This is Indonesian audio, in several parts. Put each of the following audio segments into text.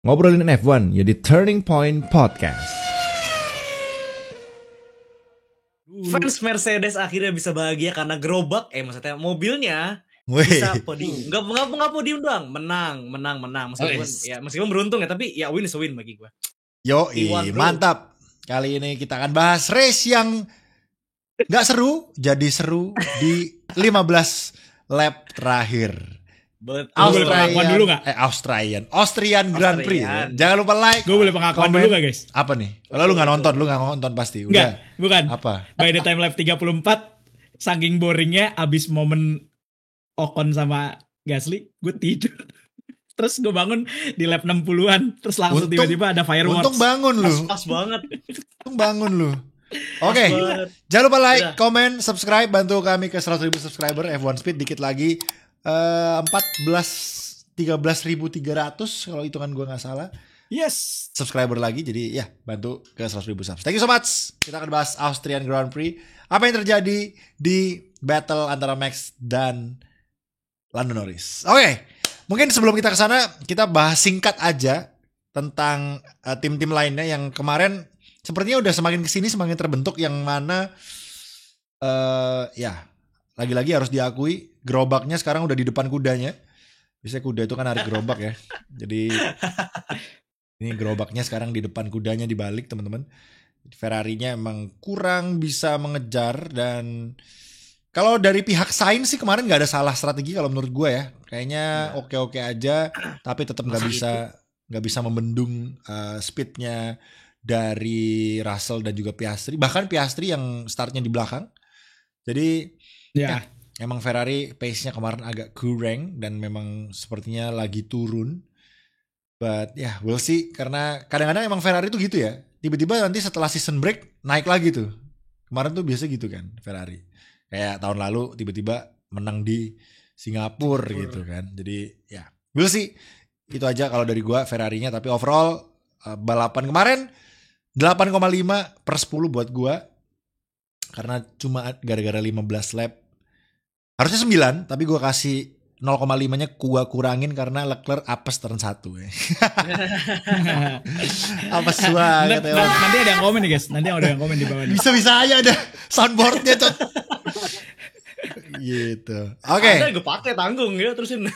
Ngobrolin F1 ya di Turning Point Podcast. Fans Mercedes akhirnya bisa bahagia karena gerobak, maksudnya mobilnya Wih. bisa podium. Enggak podium doang, menang. Meskipun beruntung ya, tapi ya win is a win bagi gue. Yoi, mantap. Kali ini kita akan bahas race yang gak seru, jadi seru di 15 lap terakhir. Austrian Grand Prix. Ya. Jangan lupa like. Gue boleh pengakuan dulu gak guys? Apa nih? Kalau lu gak nonton pasti. Udah. Enggak, bukan. Apa? By the time lap 34, saking boringnya abis momen Ocon sama Gasly, gue tidur. Terus gue bangun di lap 60-an, terus langsung tiba-tiba ada fireworks. Untung bangun lu. Pas banget. Untung bangun lu. Oke, jangan lupa like, comment, subscribe, bantu kami ke 100.000 subscriber F1 Speed, dikit lagi. 13.300 kalau hitungan gue nggak salah. Yes. Subscriber lagi, jadi ya bantu ke 100.000 subs. Thank you so much. Kita akan bahas Austrian Grand Prix. Apa yang terjadi di battle antara Max dan Lando Norris. Oke, mungkin sebelum kita ke sana kita bahas singkat aja tentang tim-tim lainnya yang kemarin sepertinya udah semakin kesini semakin terbentuk, yang mana ya lagi-lagi harus diakui gerobaknya sekarang udah di depan kudanya. Biasanya kuda itu kan narik gerobak ya. Jadi ini gerobaknya sekarang di depan kudanya dibalik, teman-teman. Ferrari-nya emang kurang bisa mengejar, dan kalau dari pihak Sainz sih kemarin nggak ada salah strategi kalau menurut gue ya. Kayaknya oke-oke aja, tapi tetap nggak bisa membendung speednya dari Russell dan juga Piastri. Bahkan Piastri yang startnya di belakang. Jadi ya emang Ferrari pace-nya kemarin agak kurang dan memang sepertinya lagi turun. But ya, we'll see. Karena kadang-kadang emang Ferrari tuh gitu ya. Tiba-tiba nanti setelah season break naik lagi tuh. Kemarin tuh biasa gitu kan Ferrari. Kayak tahun lalu tiba-tiba menang di Singapura gitu kan. Jadi ya, we'll see. Itu aja kalau dari gua Ferrarinya. Tapi overall balapan kemarin 8,5/10 buat gua. Karena cuma gara-gara 15 lap. Harusnya 9, tapi gue kasih 0,5-nya gue kurangin karena Leclerc apes turn 1 ya. Apes banget ya. Nanti ada yang komen nih guys, nanti ada yang komen di bawah. Bisa-bisa aja ada soundboardnya tuh. Gitu. Oke. Ada gue pakai tanggung ya terusin.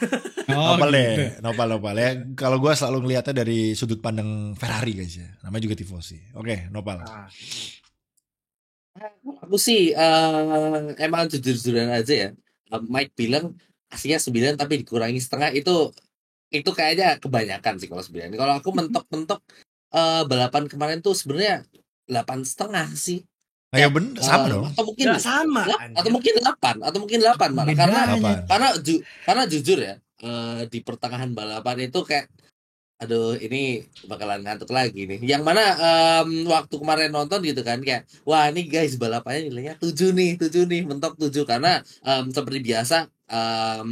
Nopal deh, nopal ya. Kalau gue selalu ngeliatnya dari sudut pandang Ferrari guys ya. Namanya juga tifosi. Oke, nopal. Aku sih emang jujur-jujuran aja ya. Mike bilang aslinya 9 tapi dikurangi setengah, itu kayaknya kebanyakan sih kalau 9. Kalau aku mentok-mentok balapan kemarin tuh sebenarnya 8,5 sih. Ayo bener, sama dong. Atau mungkin sama. Atau mungkin 8 malah. Karena jujur ya, di pertengahan balapan itu kayak aduh ini bakalan ngantuk lagi nih. Yang mana waktu kemarin nonton gitu kan kayak wah ini guys balapannya nilainya 7 nih mentok 7 karena seperti biasa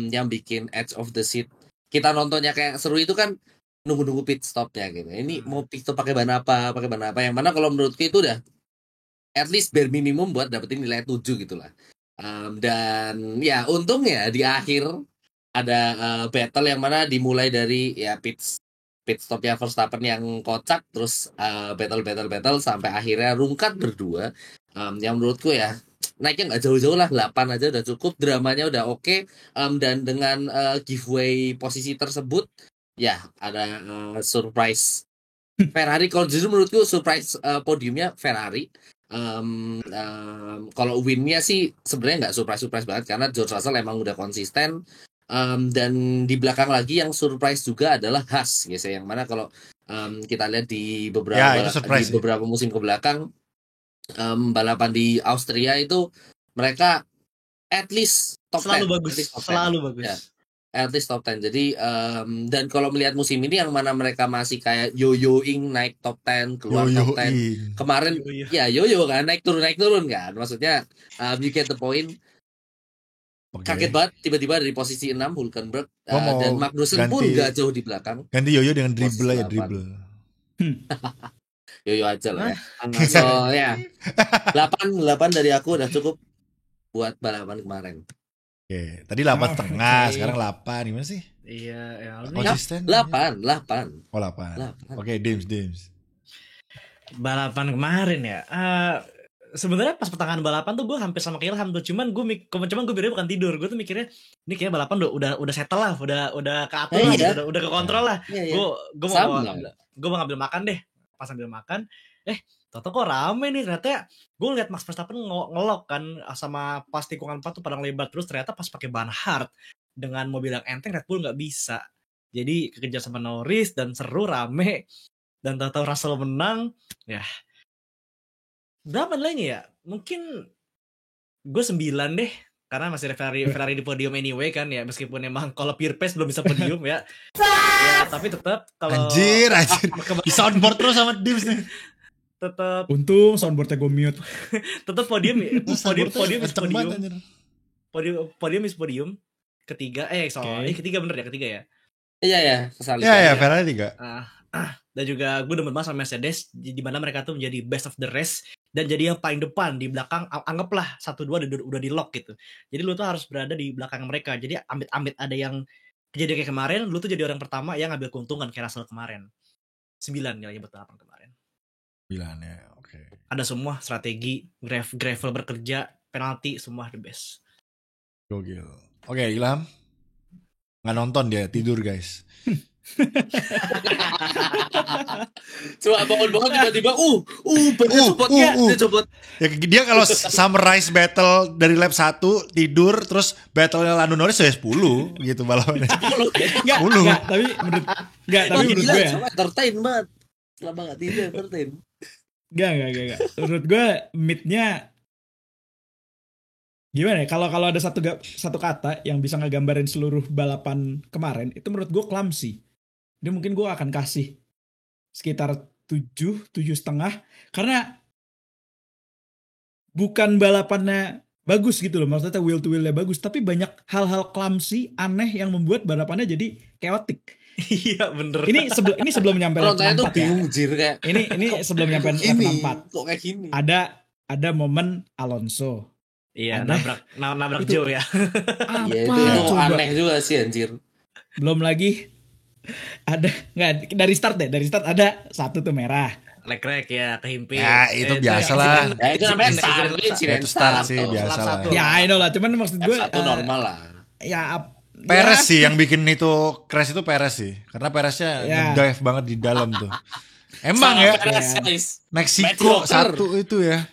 yang bikin edge of the seat kita nontonnya kayak seru itu kan nunggu pit stopnya gitu. Ini mau pit stop pakai ban apa yang mana kalau menurutku itu udah at least bare minimum buat dapetin nilai 7 gitulah. Dan ya untungnya di akhir ada battle yang mana dimulai dari ya pit stopnya Verstappen yang kocak, terus battle sampai akhirnya rungkat berdua. Yang menurutku ya naiknya nggak jauh-jauh lah, 8 aja udah cukup, dramanya udah oke. Dan dengan giveaway posisi tersebut ya ada surprise Ferrari. Kalau justru menurutku surprise podiumnya Ferrari. Kalau winnya sih sebenarnya nggak surprise banget karena George Russell emang udah konsisten. Dan di belakang lagi yang surprise juga adalah Haas guys, yang mana kalau kita lihat di beberapa musim ke belakang balapan di Austria itu mereka at least top 10 selalu bagus ya, at least top 10. Jadi dan kalau melihat musim ini yang mana mereka masih kayak yo-yoing naik top 10 keluar top 10 kemarin ya yo-yo kan, naik turun kan, maksudnya you get the point. Kaget banget tiba-tiba dari posisi 6 Hülkenberg dan Magnussen pun gak jauh di belakang. Ganti yoyo dengan dribble aja, dribble. Yoyo aja lah ya. So ya 8 dari aku udah cukup buat balapan kemarin. Oke, tadi 8,5, sekarang 8 gimana sih? Iya, ya. Konsisten. 8. Oh 8. Oke, Dims. Balapan kemarin ya. Sebenarnya pas pertengahan balapan tuh gue hampir sama kayak Ilham tuh, cuman gue biasanya bukan tidur, gue tuh mikirnya ini kayak balapan udah settle lah, udah keatur lah, udah ke kontrol lah. Gue mau ngambil makan deh, pas ambil makan, toto kok rame nih ternyata. Gue lihat Max Verstappen ngelok kan sama pas tikungan 4 tuh padang lebar, terus ternyata pas pakai ban hard dengan mobil yang enteng Red Bull nggak bisa, jadi kekejar sama Norris dan seru rame, dan tahu Russell menang ya. Berapa nilainya ya? Mungkin gue 9 deh. Karena masih Ferrari di podium anyway kan ya. Meskipun emang kalau pure pace belum bisa podium ya. Ya tapi tetap kalau Anjir. Di soundboard terus sama Dims nih. Tetap untung soundboardnya gue mute. Tetap podium is podium. Ketiga ketiga bener ya, ketiga ya. Iya kesalahan. Iya Ferrari 3. Dan juga gue demen banget sama Mercedes, di mana mereka tuh menjadi best of the rest dan jadi yang paling depan. Di belakang anggaplah 1-2 udah di lock gitu. Jadi lu tuh harus berada di belakang mereka. Jadi amit-amit ada yang kejadian kayak kemarin, lu tuh jadi orang pertama yang ngambil keuntungan kayak Russell kemarin. 9 nilainya buat balapan kemarin. 9 ya, oke. Ada semua strategi, gravel bekerja, penalti, semua the best. Gokil. Oke, Ilham. Nggak nonton dia, tidur guys. Coba bangun tiba-tiba dia coba. Ya, dia kalau summarize battle dari lap 1 tidur, terus battle-nya Lando Norris ya 10 gitu balapannya. 10. Tapi menurut gue ya. Entertain banget. Selama enggak tidur entertain. Enggak. Menurut gue mid-nya gimana ya? Kalau ada satu kata yang bisa ngegambarin seluruh balapan kemarin, itu menurut gue clumsy. Jadi mungkin gue akan kasih sekitar 7,5 karena bukan balapannya bagus gitu loh, maksudnya wheel to wheelnya bagus, tapi banyak hal-hal clumsy aneh yang membuat balapannya jadi chaotic. Iya bener. Ini sebelum nyampe lap 64 ya. Ini sebelum nyampe lap 64. Kok kayak gini? Ada momen Alonso. Iya, nabrak Joe ya. Iya itu aneh juga sih anjir. Belum lagi ada dari start ada satu tuh merah. Lekrek ya, kehimpit. Ya itu biasalah. Ya itu namanya start sih biasalah. Ya itu lah, cuman maksud gue satu normal lah. Ya Perez sih yang bikin itu crash itu Perez sih. Karena Pereznya dive banget di dalam tuh. Emang ya. Meksiko satu itu ya.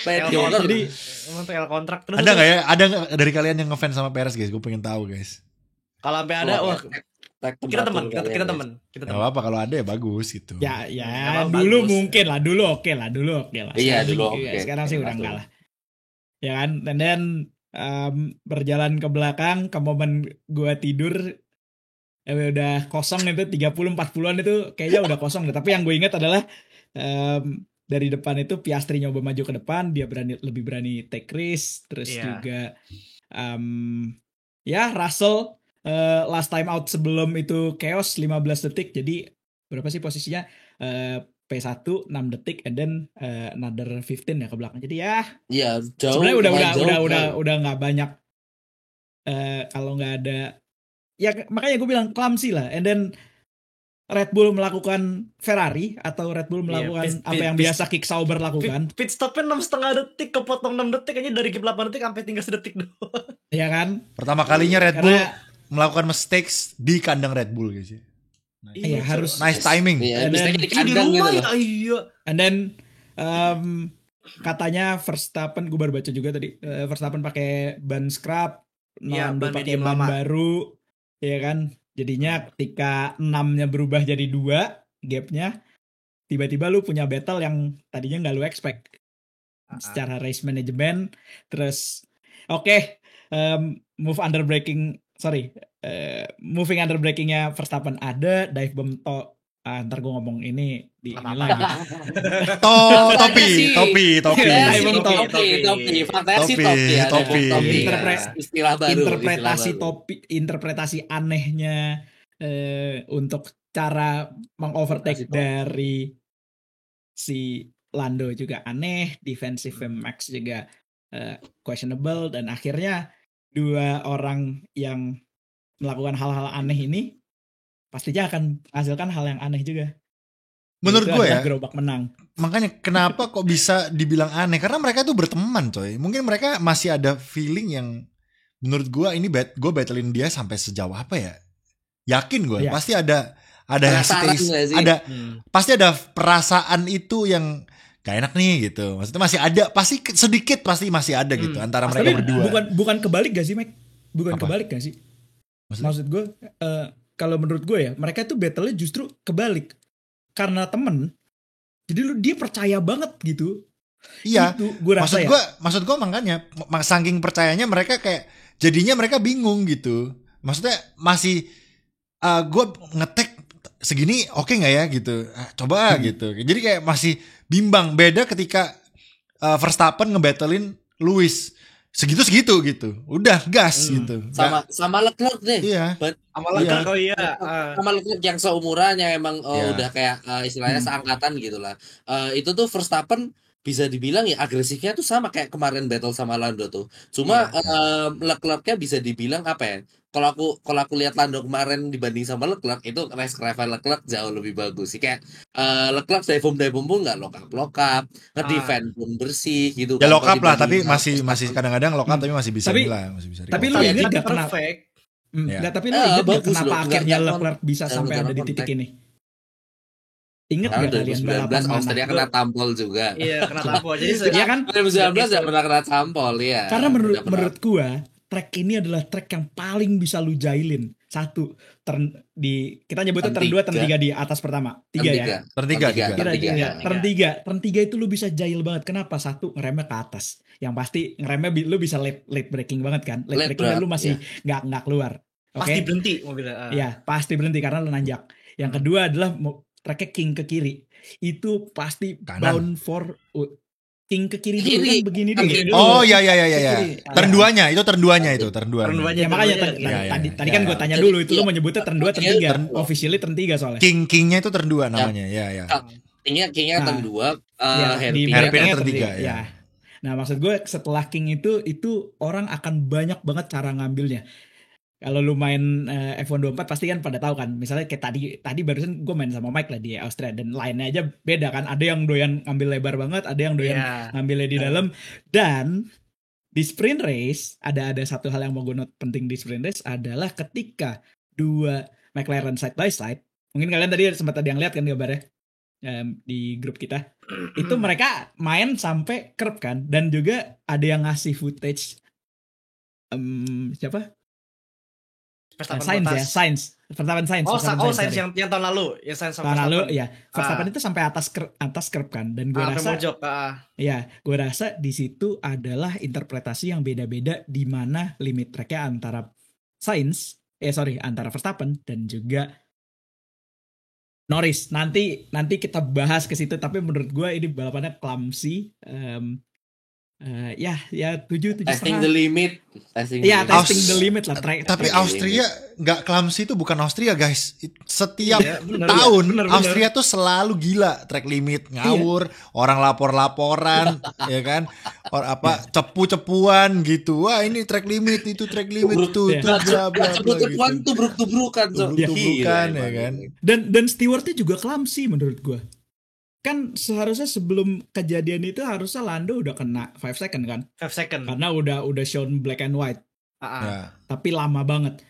Jadi emang kontrak terus. Ada nggak ya? Ada nggak dari kalian yang ngefans sama Perez guys? Gue pengen tahu guys. Kalau sampai ada, kita teman. Gak apa-apa kalau ada ya bagus gitu. Ya dulu bagus. Mungkin lah, dulu oke lah. Iya dulu oke. Sekarang sih udah enggak lah. Ya kan, and then berjalan ke belakang ke momen gua tidur udah kosong itu 30-40an itu kayaknya udah kosong deh. Tapi yang gue ingat adalah dari depan itu Piastri nyoba maju ke depan, dia lebih berani take risk, terus juga Russell last time out sebelum itu chaos 15 detik, jadi berapa sih posisinya P1 6 detik and then another 15 ya ke belakang, jadi ya jauh sebenarnya udah nggak banyak kalau nggak ada ya, makanya gue bilang clumsy lah. And then Red Bull melakukan Ferrari atau Red Bull melakukan apa yang biasa Kick Sauber lakukan. Pit stopnya 6,5 detik, kepotong 6 detik aja dari 8 detik sampai tinggal sedetik doang. Iya kan? Pertama kalinya Red Bull melakukan mistakes di kandang Red Bull guys. Iya harus nice timing. Iya, di kandang gitu loh. Iya. And then katanya Verstappen, gue baru baca juga tadi, Verstappen pakai ban scrap, Lando pakai ban baru, ya kan? Jadinya ketika 6-nya berubah jadi 2 gapnya, tiba-tiba lu punya battle yang tadinya nggak lu expect secara race management. Terus moving under braking-nya Verstappen ada, dive bomb ntar gue ngomong ini di ini lagi. Topi. Istilah baru. Interpretasi anehnya untuk cara mengovertake dari si Lando juga aneh, defensive Max juga questionable, dan akhirnya 2 orang yang melakukan hal-hal aneh ini pastinya akan menghasilkan hal yang aneh juga. Menurut Itu gue adalah ya, gerobak menang. makanya kenapa kok bisa dibilang aneh? Karena mereka tuh berteman, coy. Mungkin mereka masih ada feeling yang menurut gue ini gue battlein dia sampai sejauh apa ya? Yakin gue, Iya. pasti ada Penasaran hesitation, nggak sih? pasti ada perasaan itu yang gak enak nih gitu. Maksudnya masih ada, pasti sedikit pasti masih ada gitu antara Tapi mereka berdua. bukan kebalik gak sih, Mike? Bukan Apa? kebalik gak sih? Maksudnya? Maksud gue, kalau menurut gue ya, mereka tuh battle-nya justru kebalik. Karena temen, jadi dia percaya banget gitu. Iya. Itu gue rasa Maksud gue makanya saking percayanya mereka kayak jadinya mereka bingung gitu. Maksudnya masih gue ngetek segini oke nggak ya gitu. Coba gitu. Jadi kayak masih bimbang. Beda ketika Verstappen ngebattlein Lewis segitu gitu. Udah gas gitu. Sama Leclerc deh. Iya. Sama Leclerc, Sama Leclerc yang seumuran yang emang Iya. udah kayak istilahnya seangkatan gitu lah. Itu tuh Verstappen bisa dibilang ya agresifnya tuh sama kayak kemarin battle sama Lando tuh. Cuma Leclerc-nya bisa dibilang apa ya? Kalau aku lihat Lando kemarin dibanding sama Leclerc, itu race driver Leclerc jauh lebih bagus sih. Kayak Leclerc dive bomb pun nggak lock up, ngedefend pun bersih gitu. Ya kan. lock up lah, tapi Dibanding sama masih kadang-kadang lock up tapi masih bisa Tapi- lah, masih bisa. tapi lu recover. inget Tapi gak kenapa? perfect. Ya. Nggak, tapi lu inget gak bagus kenapa loh. akhirnya Nggak- Leclerc bisa nggak- sampai nggak ada di kontak. titik ini? Ingat Karena gak kalian 2019 balapan Austria mana? kena tampol juga. Iya, kena tampol. Jadi Iya kan? 2019 nggak pernah kena tampol ya. Karena Nggak pernah. menurut gua track ini adalah track yang paling bisa lu jailin. Satu, kita nyebutnya turn 2, turn 3 di atas pertama. 3 ya. Turn tiga. Turn 3 itu lu bisa jail banget. Kenapa? Satu, ngeremnya ke atas. Yang pasti ngeremnya lu bisa late braking banget kan. Late braking lu masih nggak keluar. pasti berhenti mobilnya. Iya, pasti berhenti karena lu nanjak. Yang kedua adalah tracknya king ke kiri. Itu pasti Kanan. bound for king ke kiri dulu Kiri. kan begini dulu. Kiri dulu. Oh iya. Kiri. Turn 2-nya itu turn 2-nya itu turn 2. Turn 2-nya. Ya makanya Iya, tadi kan iya. gue tanya dulu itu lu menyebutnya turn 2, turn 3. Turn- Officially turn 3 soalnya. Kingnya itu turn 2 namanya. Ya. Kingnya Nah, turn 2, Ya, di hairpin-nya bracketnya turn turn 3, 3, ya. ya. Nah, maksud gue setelah king itu orang akan banyak banget cara ngambilnya. Kalau lu main F1 24 pasti kan pada tahu kan. Misalnya kayak tadi barusan gue main sama Mike lah di Austria dan lainnya aja beda kan. Ada yang doyan ngambil lebar banget, ada yang doyan ngambilnya di dalam. Dan di sprint race ada satu hal yang mau gue note penting di sprint race adalah ketika dua McLaren side by side. Mungkin kalian tadi sempat ada yang lihat kan gambarnya di grup kita. Itu mereka main sampai curb kan, dan juga ada yang ngasih footage siapa? Sainz. Verstappen Sainz. Sainz yang tahun lalu, ya Sainz sama tahun lalu Verstappen. ya. Verstappen itu sampai atas curb kan, dan gue rasa mojok. ya, gue rasa di situ adalah interpretasi yang beda-beda di mana limit tracknya antara antara Verstappen dan juga Norris. Nanti kita bahas ke situ, tapi menurut gue ini balapannya clumsy. Ya 7 testing the limit. Testing the limit lah. Tapi Austria nggak clumsy itu bukan Austria guys. Setiap bener, tahun bener. Austria tuh selalu gila track limit ngawur, orang lapor-laporan, ya kan, cepu-cepuan gitu. Wah ini track limit, itu track limit tuh bla bla bla Cepu-cepuan gitu. tubruk-tubrukan. Tubruk-tubrukan ya kan. Dan stewardnya juga clumsy menurut gue. Kan seharusnya sebelum kejadian itu harusnya Lando udah kena 5 second kan? 5 second. Karena udah shown black and white. Ya. Tapi lama banget.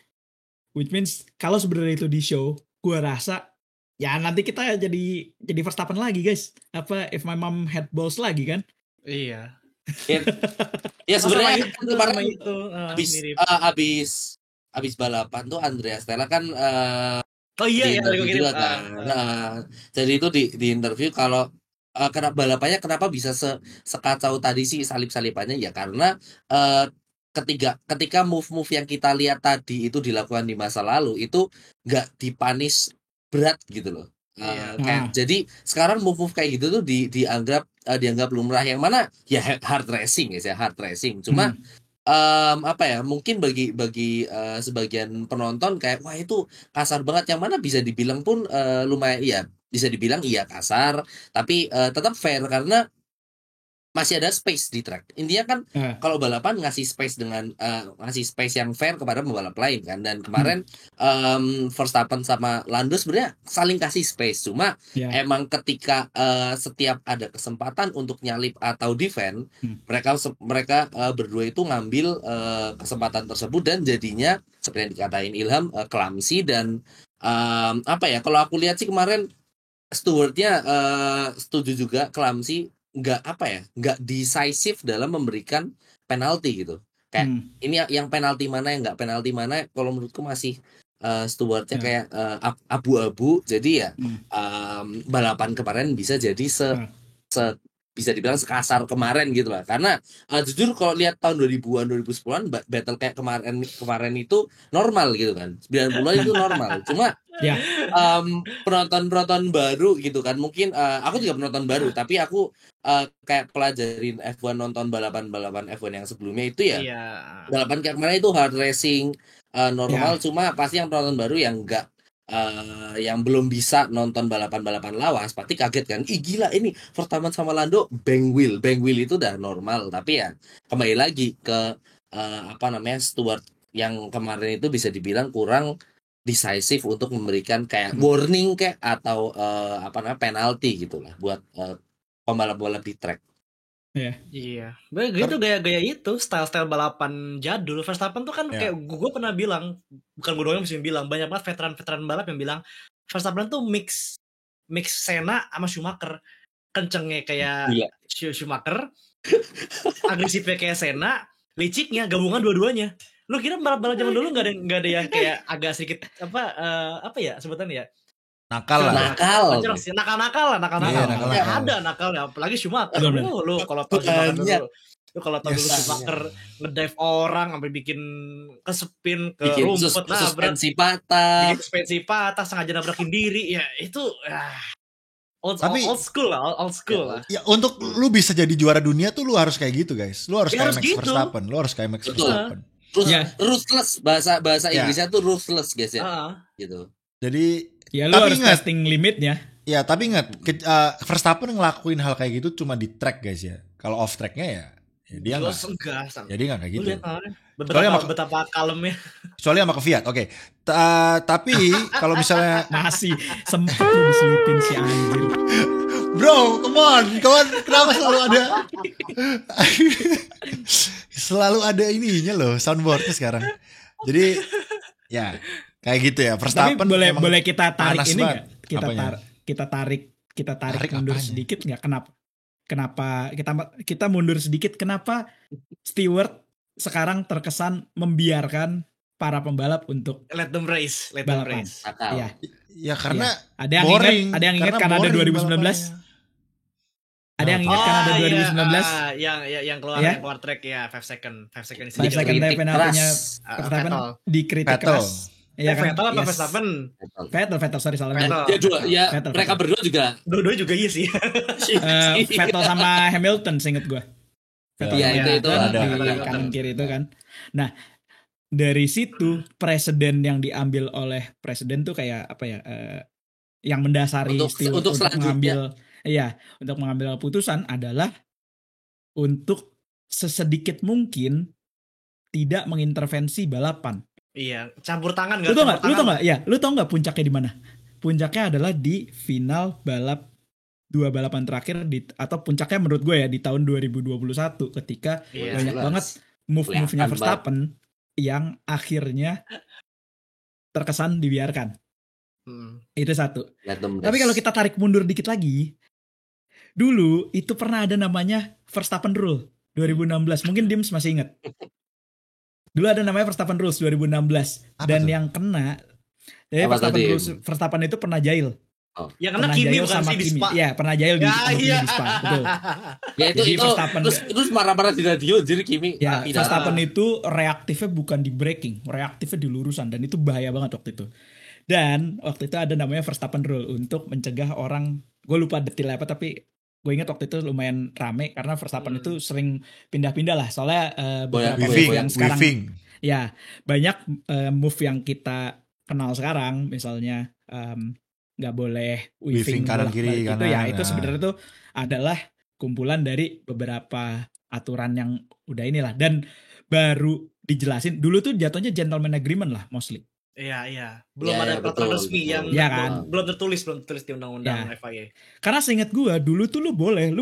Which means kalau sebenarnya itu di show, gue rasa ya nanti kita jadi Verstappen lagi guys. Apa if my mom had balls lagi kan? Iya. Ya sebenarnya kemarin itu abis balapan tuh Andrea Stella kan iya juga kan. Jadi itu di interview kalau balapannya kenapa bisa sekacau tadi sih salip-salipannya, ya karena ketika move yang kita lihat tadi itu dilakukan di masa lalu itu nggak dipanis berat gitu loh. Jadi sekarang move kayak gitu tuh dianggap lumrah, yang mana ya hard racing ya hard racing. Cuma mungkin bagi sebagian penonton kayak wah itu kasar banget, yang mana bisa dibilang pun lumayan, iya bisa dibilang iya kasar, tapi tetap fair karena masih ada space di track. Intinya kan kalau balapan ngasih space dengan ngasih space yang fair kepada pembalap lain kan. Dan kemarin Verstappen sama Lando sebenarnya saling kasih space. Cuma emang ketika setiap ada kesempatan untuk nyalip atau defend, mereka berdua itu ngambil kesempatan tersebut dan jadinya seperti yang dikatain Ilham clumsy dan kalau aku lihat sih kemarin stewardnya setuju juga clumsy, nggak decisive dalam memberikan penalti gitu. Kayak ini yang penalti mana yang nggak penalti mana, kalau menurutku masih stewardnya kayak abu-abu. Jadi ya balapan kemarin bisa jadi bisa dibilang sekasar kemarin gitu lah. Karena jujur kalau lihat tahun 2000-an 2010-an battle kayak kemarin itu normal gitu kan. 90-an itu normal. Cuma penonton baru gitu kan. Mungkin aku juga penonton baru, tapi aku kayak pelajarin F1, nonton balapan F1 yang sebelumnya itu ya. Balapan kayak kemarin itu hard racing normal, cuma pasti yang penonton baru yang enggak yang belum bisa nonton balapan lawas pasti kaget kan, ih gila ini Verstappen sama Lando bang wheel itu udah normal. Tapi ya kembali lagi ke steward yang kemarin itu bisa dibilang kurang decisive untuk memberikan kayak warning kayak atau penalti gitulah buat pembalap-pembalap di track. Iya. Gitu gaya-gaya itu, style-style balapan jadul. Verstappen tuh kan kayak gue pernah bilang, bukan gue doang yang bisa bilang, banyak banget veteran-veteran balap yang bilang Verstappen tuh mix Senna sama Schumacher. Kencengnya kayak Schumacher, agresifnya kayak Senna, liciknya gabungan dua-duanya. Lu kira balap-balap zaman dulu nggak ada yang kayak agak sedikit sebutannya ya? Nakal. Nakal. Ada nakalnya, apalagi Schumacher. Lu kalau tahu Schumacher dulu. Lu kalau tahu dulu Schumacher ngedive orang sampai bikin kesepin ke rumput, suspensi patah, sengaja nabrakin diri. Ya itu old school lah. Ya untuk lu bisa jadi juara dunia tuh lu harus kayak gitu, guys. Lu harus kayak Max Verstappen. Ruthless, bahasa Inggrisnya tuh ruthless, guys ya. Gitu. Jadi ya lu harus testing limitnya. Ya tapi ingat Verstappen ngelakuin hal kayak gitu cuma di track, guys ya. Kalau off tracknya ya dia nggak. Jadi nggak kayak gitu. Betapa kalemnya. Kecuali sama ke Fiat, oke. Tapi kalau misalnya masih sempat lu diselipin si anjir. Bro, come on, kenapa selalu ada ininya loh, soundboardnya sekarang. Jadi ya kayak gitu ya, Verstappen. Tapi boleh kita tarik ini nggak? Kita tarik mundur sedikit nggak? Kenapa kita mundur sedikit? Kenapa Stewart sekarang terkesan membiarkan para pembalap untuk let them race. Ya karena ada yang ingat Kanada 2019. Ada yang ingat Kanada 2019? Yang keluar track ya 5 second penaltinya Verstappen dikritik keras. Iya kan? Vettel apa Verstappen? Vettel, sorry salah. Mereka berdua juga. Dua-dua juga iya sih. Vettel sama Hamilton seinget gue. Vettel itu ada di kanan kiri itu kan. Nah, dari situ presiden yang diambil oleh presiden tuh kayak apa ya? Yang mendasari untuk mengambil keputusan adalah untuk sesedikit mungkin tidak mengintervensi balapan. Iya, campur tangan nggak? Lu tau nggak puncaknya di mana? Puncaknya adalah di final dua balapan terakhir atau puncaknya menurut gue ya di tahun 2021 ketika banyak banget move-nya Verstappen yang akhirnya terkesan dibiarkan. Itu satu. Tapi kalau kita tarik mundur dikit lagi, dulu itu pernah ada namanya Verstappen Rule 2016. Mungkin Dims masih ingat. Dulu ada namanya Verstappen Rules 2016. Dan yang kena Verstappen itu pernah jail. Yang kena Kimi bukan sih di Spa. Iya, pernah jail di Spa. Betul. Ya itu Verstappen terus marah-marah di radio jadi Kimi. Ya, Verstappen itu reaktifnya bukan di braking, reaktifnya di lurusan, dan itu bahaya banget waktu itu. Dan waktu itu ada namanya Verstappen Rule untuk mencegah orang, gue lupa detailnya apa, tapi gue ingat waktu itu lumayan rame karena Verstappen itu sering pindah-pindah lah, soalnya beberapa move yang sekarang ya banyak move yang kita kenal sekarang, misalnya nggak boleh weaving kanan kiri itu ya, itu sebenarnya itu adalah kumpulan dari beberapa aturan yang udah inilah, dan baru dijelasin. Dulu tuh jatuhnya gentleman agreement lah mostly. Iya. Belum Iya, ada iya, peraturan betul, resmi betul. yang Iya kan? belum tertulis di undang-undang Ya. FIA. Karena seingat gua dulu tuh lu boleh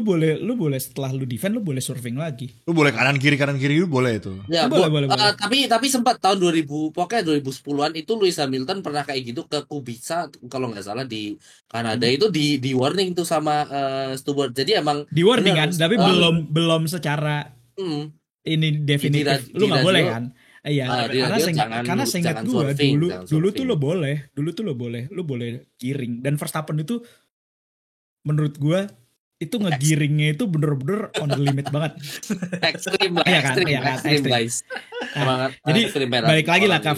setelah lu defend lu boleh surfing lagi. Lu boleh kanan kiri lu boleh itu. Ya, Boleh. tapi sempat tahun 2000, pokoknya 2010-an itu Lewis Hamilton pernah kayak gitu ke Kubica kalau nggak salah di Kanada, itu di warning tuh sama steward. Jadi emang Di warning bener, kan, tapi belum secara ini definitif. Lu nggak boleh kan? Iya, karena seingat gue dulu tuh lo boleh giring, dan Verstappen itu menurut gue itu ngegiringnya itu bener-bener on the limit banget. Ekstrim lah, Iya kan? ekstrim guys. Jadi balik lagi lah ke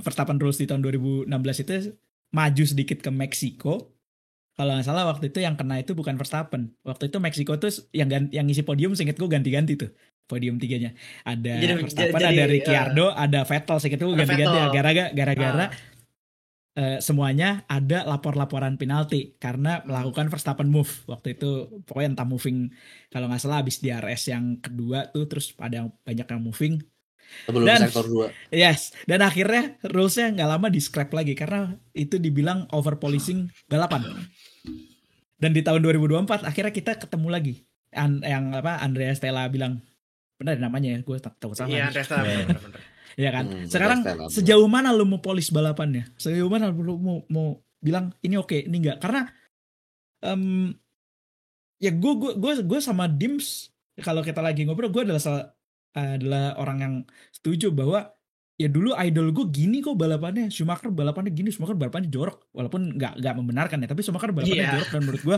Verstappen rules di tahun 2016 itu maju sedikit ke Meksiko. Kalau nggak salah waktu itu yang kena itu bukan Verstappen. Waktu itu Meksiko tuh yang ngisi podium seinget gue ganti-ganti tuh. Podium 3-nya ada Verstappen, ada Ricciardo, ada Vettel, segitu ganti-ganti gara-gara semuanya ada lapor-laporan penalti karena melakukan Verstappen move waktu itu. Pokoknya entah moving, kalau nggak salah habis DRS yang kedua tuh, terus ada banyak yang moving sebelum sektor 2. Yes, dan akhirnya rulesnya nggak lama di scrap lagi karena itu dibilang over policing balapan. Dan di tahun 2024 akhirnya kita ketemu lagi Andrea Stella bilang, benar namanya ya, gue takut salah. Iya, Andrea benar. Iya kan. Sekarang sejauh mana lu mau polish balapannya? Sejauh mana lu mau bilang ini oke, ini enggak? Karena ya gue sama Dims kalau kita lagi ngobrol, gue adalah orang yang setuju bahwa ya dulu idol gue gini kok balapannya, Schumacher balapannya gini, Schumacher balapannya jorok, walaupun nggak membenarkan ya, tapi Schumacher balapannya jorok, dan menurut gue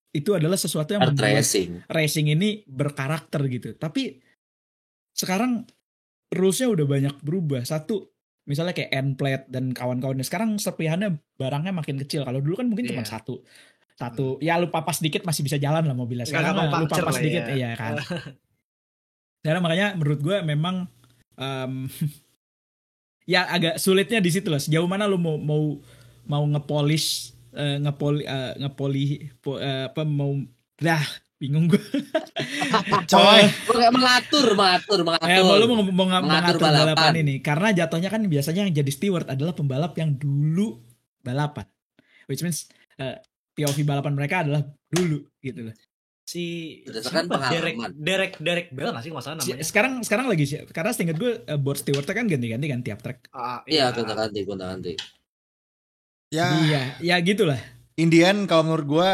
itu adalah sesuatu yang membuat racing ini berkarakter gitu. Tapi sekarang rulesnya udah banyak berubah. Satu, misalnya kayak N-plate dan kawan-kawannya, sekarang serpihannya barangnya makin kecil. Kalau dulu kan mungkin cuma satu, ya lu papas dikit masih bisa jalan lah mobilnya. Sekarang lu papas dikit ya kan. Karena makanya menurut gue memang ya agak sulitnya di situ lah. Sejauh mana lu mau ngepolish bingung gue. Coy, mengatur. Lu mau mengatur balapan ini, karena jatuhnya kan biasanya yang jadi steward adalah pembalap yang dulu balapan, which means POV balapan mereka adalah dulu gitu loh. Derek Bell nggak sih masalah namanya? Sekarang lagi sih, karena seingat gue board stewardnya kan ganti-ganti kan tiap track. Iya, ganti. Ya gitulah. Indian kalau menurut gue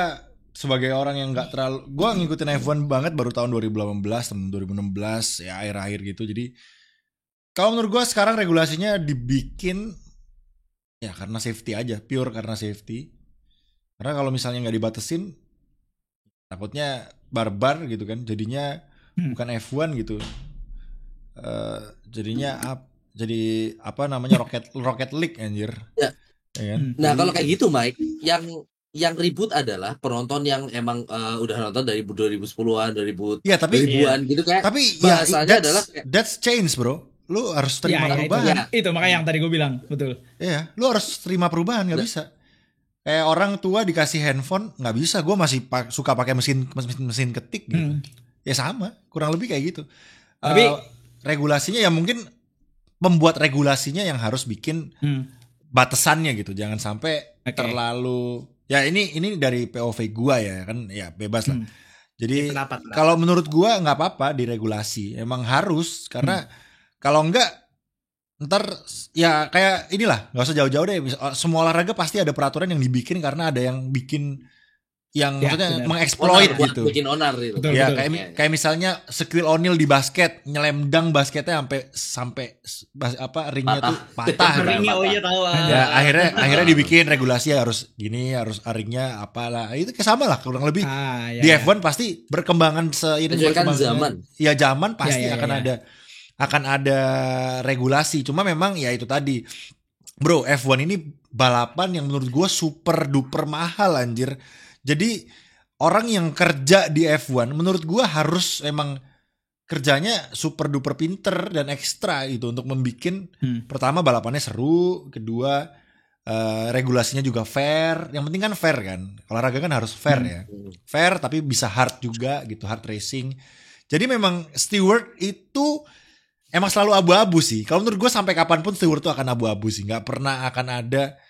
sebagai orang yang nggak terlalu, gue ngikutin F1 banget baru tahun 2018, 2016 ya akhir-akhir gitu. Jadi kalau menurut gue sekarang regulasinya dibikin ya karena safety aja, pure karena safety. Karena kalau misalnya nggak dibatesin, takutnya barbar gitu kan, jadinya bukan F1 gitu. Jadinya jadi apa namanya Rocket League anjir. Ya kan? Nah kalau kayak gitu Mike, yang ribut adalah penonton yang emang udah nonton dari 2010-an, 2000-an gitu kayak. Tapi bahasanya adalah that's change bro. Lu harus terima perubahan. Itu makanya yang tadi gue bilang, betul. Iya, lu harus terima perubahan, nggak bisa. Kayak orang tua dikasih handphone, nggak bisa. Gue masih suka pakai mesin ketik gitu. Ya sama, kurang lebih kayak gitu. Tapi regulasinya ya mungkin membuat regulasinya yang harus bikin batasannya gitu. Jangan sampai terlalu. Ya ini dari POV gua ya kan, ya bebas lah. Jadi kalau menurut gua nggak apa-apa diregulasi. Emang harus karena kalau enggak ntar ya kayak inilah, nggak usah jauh-jauh deh. Semua olahraga pasti ada peraturan yang dibikin karena ada yang bikin yang maksudnya mengeksploit gitu. Bikin onar gitu. Ya kayak misalnya Shaquille O'Neal di basket, nyelemdang basketnya sampai ringnya tuh patah. Ringnya tahu. Ya akhirnya dibikin regulasi harus gini, harus ringnya apalah. Itu kayak sama lah kurang lebih. Di F1 pasti berkembangan seiring zaman. Ya zaman pasti akan ada regulasi. Cuma memang ya itu tadi. Bro, F1 ini balapan yang menurut gue super duper mahal anjir. Jadi orang yang kerja di F1 menurut gue harus emang kerjanya super duper pinter dan ekstra gitu untuk membikin pertama balapannya seru, kedua regulasinya juga fair. Yang penting kan fair kan. Olahraga kan harus fair ya. Fair tapi bisa hard juga gitu, hard racing. Jadi memang steward itu emang selalu abu-abu sih. Kalau menurut gue sampai kapanpun steward itu akan abu-abu sih. Gak pernah akan ada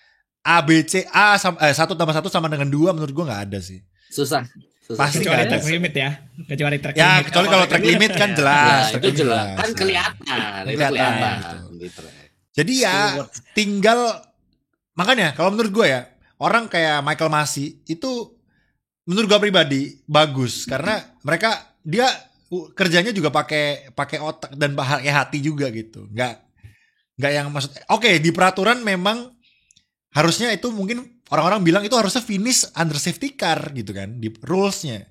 A, 1 tambah 1 sama dengan 2 menurut gue gak ada sih. Susah. Pasti Kecuali gak ada. track limit ya. Kecuali track Ya limit. kecuali kalau track limit kan jelas. Nah, itu jelas. Kan kelihatan. Itu kelihatan. Gitu. Jadi ya tinggal, makanya kalau menurut gue ya, orang kayak Michael Masi itu menurut gue pribadi bagus karena dia kerjanya juga pakai otak dan pakai hati juga gitu. Nggak yang maksud oke, di peraturan memang harusnya itu mungkin orang-orang bilang itu harusnya finish under safety car gitu kan di rulesnya.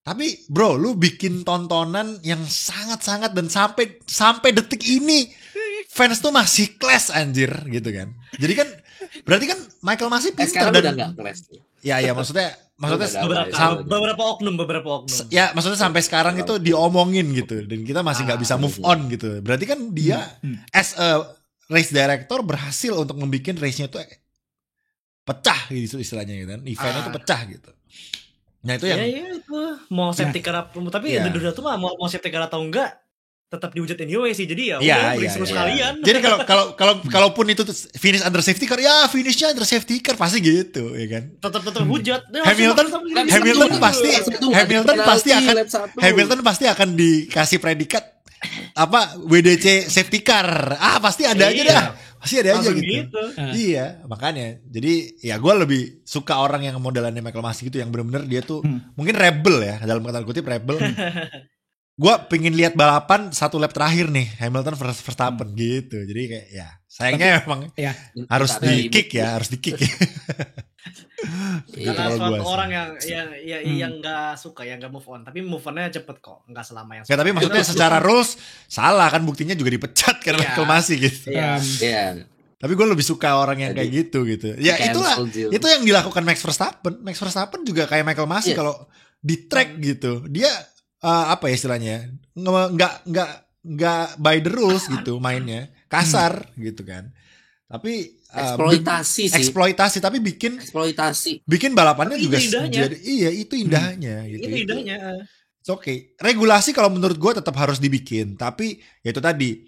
Tapi bro, lu bikin tontonan yang sangat-sangat dan sampai detik ini fans tuh masih clash anjir gitu kan. Jadi kan berarti kan Michael masih pintar dan udah gak clash. Ya maksudnya beberapa oknum. Ya maksudnya sampai sekarang itu diomongin gitu dan kita masih nggak bisa move on gitu. Berarti kan dia as a race director berhasil untuk membuat race-nya tuh pecah gitu istilahnya gitu kan. Eventnya tuh pecah gitu. Nah itu yang itu mau safety car tapi udah tuh mah mau safety car atau enggak tetap diwujud anyway sih. Jadi ya udah seru sekalian. Jadi kalaupun itu finish under safety car, ya finishnya under safety car pasti gitu ya kan. Tetap hujat. Hamilton pasti akan dikasih predikat apa WDC safety car. Pasti ada aja dah. Pasti ada aja gitu. Iya, makanya. Jadi ya gue lebih suka orang yang modelannya Michael Masi gitu yang benar-benar dia tuh mungkin rebel ya, dalam kata kutip rebel. Gue pengen lihat balapan 1 lap terakhir nih Hamilton versus Verstappen gitu. Jadi kayak ya sayangnya memang harus di kick ya. Karena suatu orang yang nggak suka, yang nggak move on, tapi move onnya cepet kok, nggak selama yang. Ya tapi maksudnya secara rules salah kan, buktinya juga dipecat karena Michael Masi gitu. Tapi gue lebih suka orang yang kayak gitu. Ya itulah, itu yang dilakukan Max Verstappen. Max Verstappen juga kayak Michael Masi kalau di track gitu, dia apa ya istilahnya, nggak by the rules gitu mainnya, kasar gitu kan. Tapi eksploitasi tapi bikin balapannya tapi juga jadi itu indahnya gitu. Itu indahnya. Oke. Regulasi kalau menurut gue tetap harus dibikin, tapi ya itu tadi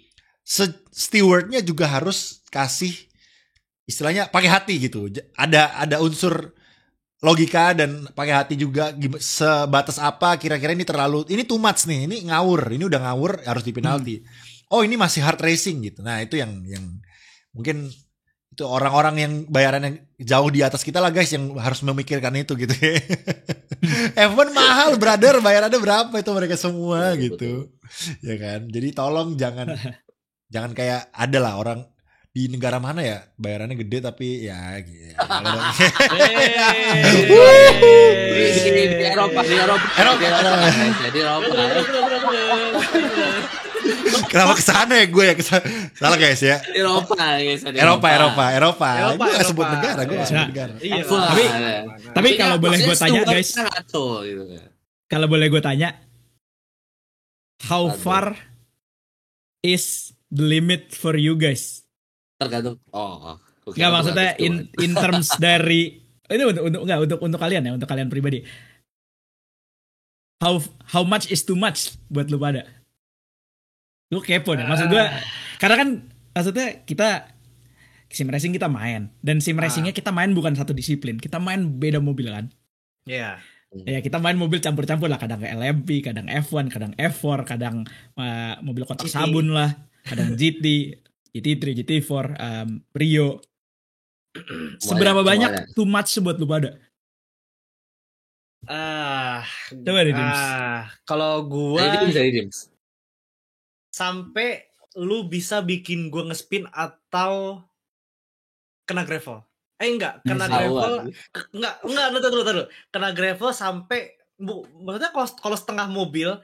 stewardnya juga harus kasih istilahnya pakai hati gitu. Ada unsur logika dan pakai hati juga, sebatas apa kira-kira ini too much nih, ini udah ngawur harus di penalti. Oh ini masih hard racing gitu. Nah itu yang mungkin itu orang-orang yang bayarannya jauh di atas kita lah guys yang harus memikirkan itu gitu. F1 mahal brother, bayarannya berapa itu mereka semua gitu. Ya kan. Jadi tolong jangan kayak ada lah orang di negara mana ya bayarannya gede tapi ya gitu. Di Eropa. Kenapa kesana ya gue ya salah guys ya. Eropa. Gue gak sebut negara, Tapi kalau boleh gue tanya guys, kalau boleh gue tanya, how far is the limit for you guys? Tergantung. Nggak, maksudnya in terms dari ini untuk kalian ya, untuk kalian pribadi. How much is too much buat lu pada? Lu kepo deh, maksud gue karena kan maksudnya kita sim racing kita main, dan sim racingnya kita main bukan satu disiplin, kita main beda mobil kan. Iya. Ya kita main mobil campur-campur lah, kadang LMP, kadang F1, kadang F4, kadang mobil kotak sabun lah, kadang GT, GT3, GT4, Rio. Seberapa banyak too much buat lu pada? Coba deh Dims. Kalau gua Dims. Sampai lu bisa bikin gua ngespin atau kena gravel. Enggak, kena gravel. Enggak, kena gravel sampai maksudnya kalau setengah mobil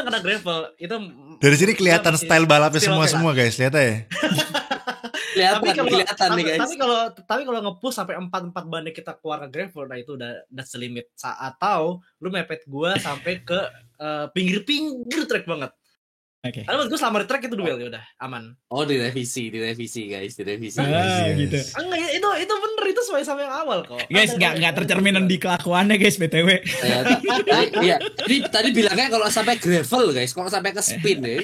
kena gravel itu. Dari sini kelihatan style balapnya semua guys, lihat aja. Kelihatan nih guys. Tapi kalau nge-push sampai 4 bannya kita keluar ke gravel, nah itu udah that's the limit. Atau lu mepet gua sampai ke pinggir track banget. Oke. Karena menurut gue selama di track itu duel ya udah aman. Oh direvisi guys, direvisi. Gitu. Enggak ya, itu bener itu sesuai sama yang awal kok. Guys, nggak tercerminan di kelakuannya guys, BTW. Iya, tadi bilangnya kalau sampai gravel guys, kalau sampai ke spin ya,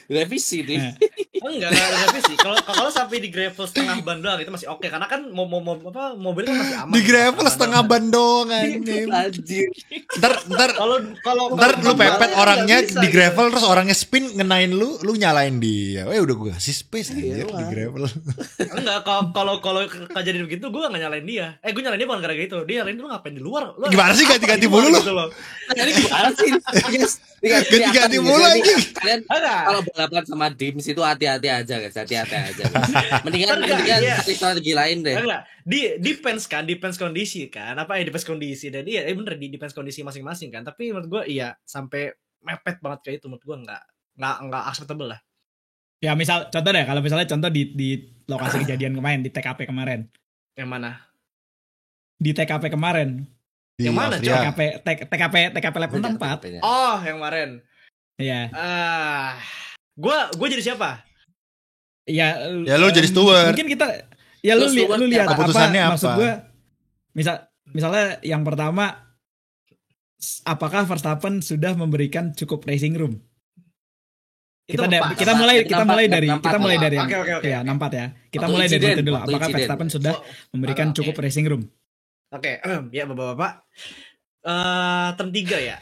direvisi nih. Enggak revisi. Kalau sampai di gravel setengah ban doang itu masih oke karena kan mobil kan masih aman. Di gravel setengah ban doang anjing. Anjir. Ntar lu pepet orangnya di gravel terus orangnya spin ngenain lu nyalain dia. Udah gue kasih space aja di gravel. Enggak, kalau kejadian begitu gue gak nyalain dia. Gue nyalain dia bukan gara-gara itu. Dia nyalain lu ngapain di luar? Lu Gimana sih ganti-ganti mulu lu? Gitu loh. Ini gimana sih? Ganti-ganti mulu anjing. Kalian kalau balapan sama Dims itu hati-hati aja guys, hati-hati aja. Mendingan strategi lain deh. Enggak, depends kondisi kan. Depends kondisi dan bener depends kondisi masing-masing kan. Tapi menurut gue iya sampai mepet banget kayak itu menurut gue enggak acceptable lah. Ya misal contoh deh, kalau misalnya contoh di lokasi kejadian kemarin di TKP kemarin. Yang mana? Di TKP kemarin. Di yang mana? TKP lap 4. Oh, yang kemarin. Iya. Gue jadi siapa? Ya lu jadi steward. Mungkin kita lu lihat keputusannya apa? Maksud gue misalnya yang pertama, apakah Verstappen sudah memberikan cukup racing room? Kita mulai dari Oke. ya 64 ya. Kita Waktu mulai dari insiden, itu dulu. waktu Apakah insiden. Verstappen sudah memberikan cukup racing room? Oke, ya bapak-bapak. Turn 3 ya.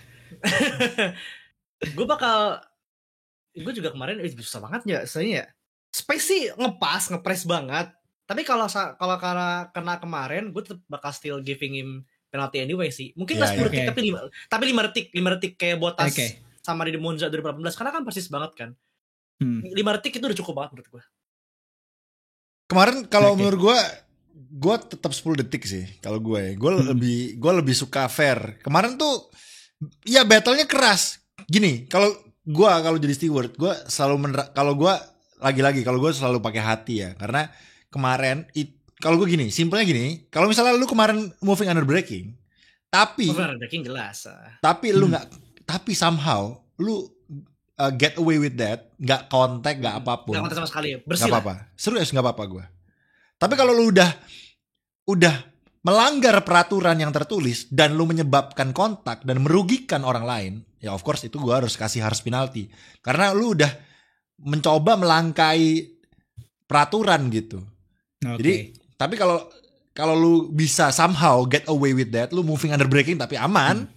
Gue juga kemarin susah banget ya, saya space sih ngepres banget. Tapi kalau kena kemarin, gue tetap bakal still giving him penalty anyway sih. Mungkin nggak 10 detik tapi 5 detik kayak Bottas sama di Monza 2018 karena kan persis banget kan. 5 detik itu udah cukup banget menurut gue. Kemarin kalau menurut gue tetap 10 detik sih kalau gue. Gue lebih suka fair. Kemarin tuh ya battle-nya keras. Gini, kalau jadi steward, gue selalu kalau gue selalu pakai hati ya. Karena kemarin kalau gue gini, simpelnya gini, kalau misalnya lu kemarin moving under braking, tapi braking jelas. Tapi lu tapi somehow lu get away with that, nggak kontak, nggak apapun. Nggak kontak sama sekali, bersih. Nggak apa-apa, serius nggak apa-apa gue. Tapi kalau lu udah melanggar peraturan yang tertulis dan lu menyebabkan kontak dan merugikan orang lain, ya of course itu gue harus kasih harus penalti. Karena lu udah mencoba melangkai peraturan gitu. Jadi, tapi kalau lu bisa somehow get away with that, lu moving under braking tapi aman.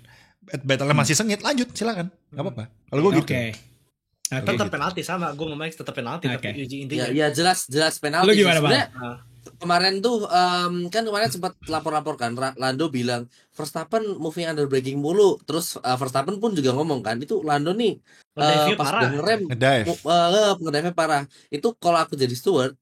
Battle-nya masih sengit, lanjut silakan, nggak apa-apa. Kalau gue gitu. Tetap penalti sama, gue ngomongnya tetap penalti tapi uji intinya. Ya jelas penalti. Lu gimana Bang? Kemarin tuh kan kemarin sempat lapor-laporkan Lando bilang Verstappen moving under braking mulu. Terus Verstappen pun juga ngomong kan itu Lando nih pas udah ngerem ngedive parah. Itu kalau aku jadi steward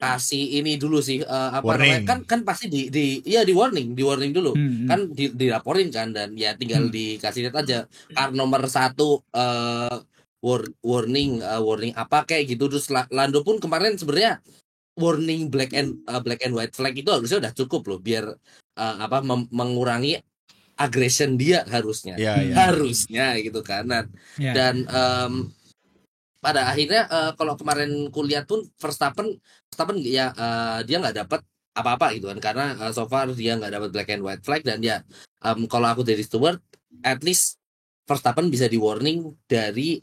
kasih ini dulu sih namanya kan pasti di warning dulu kan dilaporin kan dan ya tinggal dikasih lihat aja karena nomor 1 warning apa kayak gitu. Terus Lando pun kemarin sebenarnya warning black and white flag itu harusnya udah cukup loh biar mengurangi aggression dia harusnya harusnya gitu kan dan pada akhirnya kalau kemarin kulihat pun Verstappen ya dia nggak dapat apa-apa gitu kan karena so far dia nggak dapat black and white flag dan ya kalau aku jadi steward at least Verstappen bisa di warning dari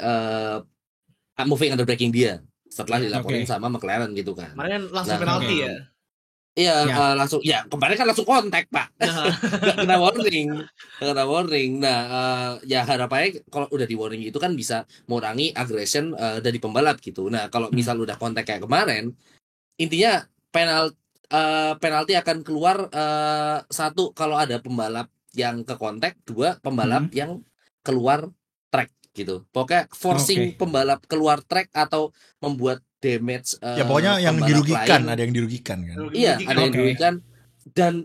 moving under braking dia setelah dilaporin sama McLaren gitu kan. Kemarin langsung penalti ya. Iya langsung ya kemarin kan langsung kontak Pak. kena warning. Nah ya harapannya kalau udah di warning itu kan bisa mengurangi aggression dari pembalap gitu. Nah kalau misal udah kontak kayak kemarin intinya penalti akan keluar 1 kalau ada pembalap yang ke kontak, 2 pembalap yang keluar track gitu. Pokoknya forcing pembalap keluar track atau membuat damage ya pokoknya yang dirugikan lain. Ada yang dirugikan kan. Iya, ada yang dirugikan dan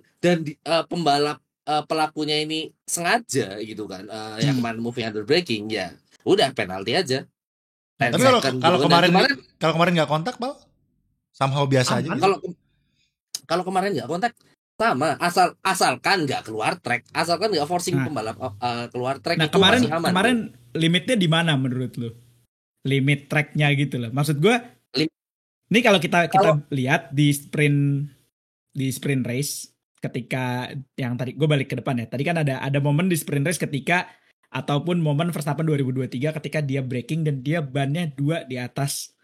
pembalap pelakunya ini sengaja gitu kan. Yang kemarin moving under braking ya udah penalti aja. Tapi kalau kemarin nggak kontak, Bal? Somehow biasa aja. Kalau kemarin nggak kontak pertama asalkan nggak keluar track, asalkan nggak forcing pembalap keluar track. Nah itu masih aman. Kemarin limitnya di mana menurut lu? Limit tracknya gitu loh. Maksud gue, ini kalau kita lihat di sprint race ketika yang tadi gue balik ke depan ya. Tadi kan ada momen di sprint race ketika ataupun momen Verstappen 2023 ketika dia braking dan dia bannya 2 di atas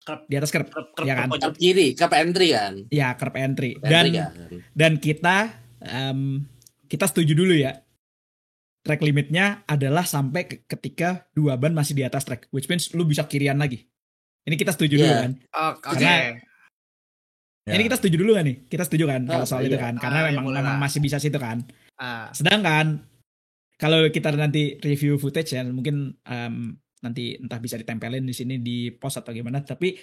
curb ya kan? Curb kiri, curb entry kan? Ya, curb entry. Dan kita setuju dulu ya. Track limitnya adalah sampai ketika 2 ban masih di atas track, which means lu bisa kirian lagi. Ini kita setuju dulu kan? Oke. Ini kita setuju dulu kan nih? Kita setuju kan kalau soal itu kan? Karena memang masih bisa situ kan. Sedangkan kalau kita nanti review footage ya, mungkin nanti entah bisa ditempelin di sini di post atau gimana. Tapi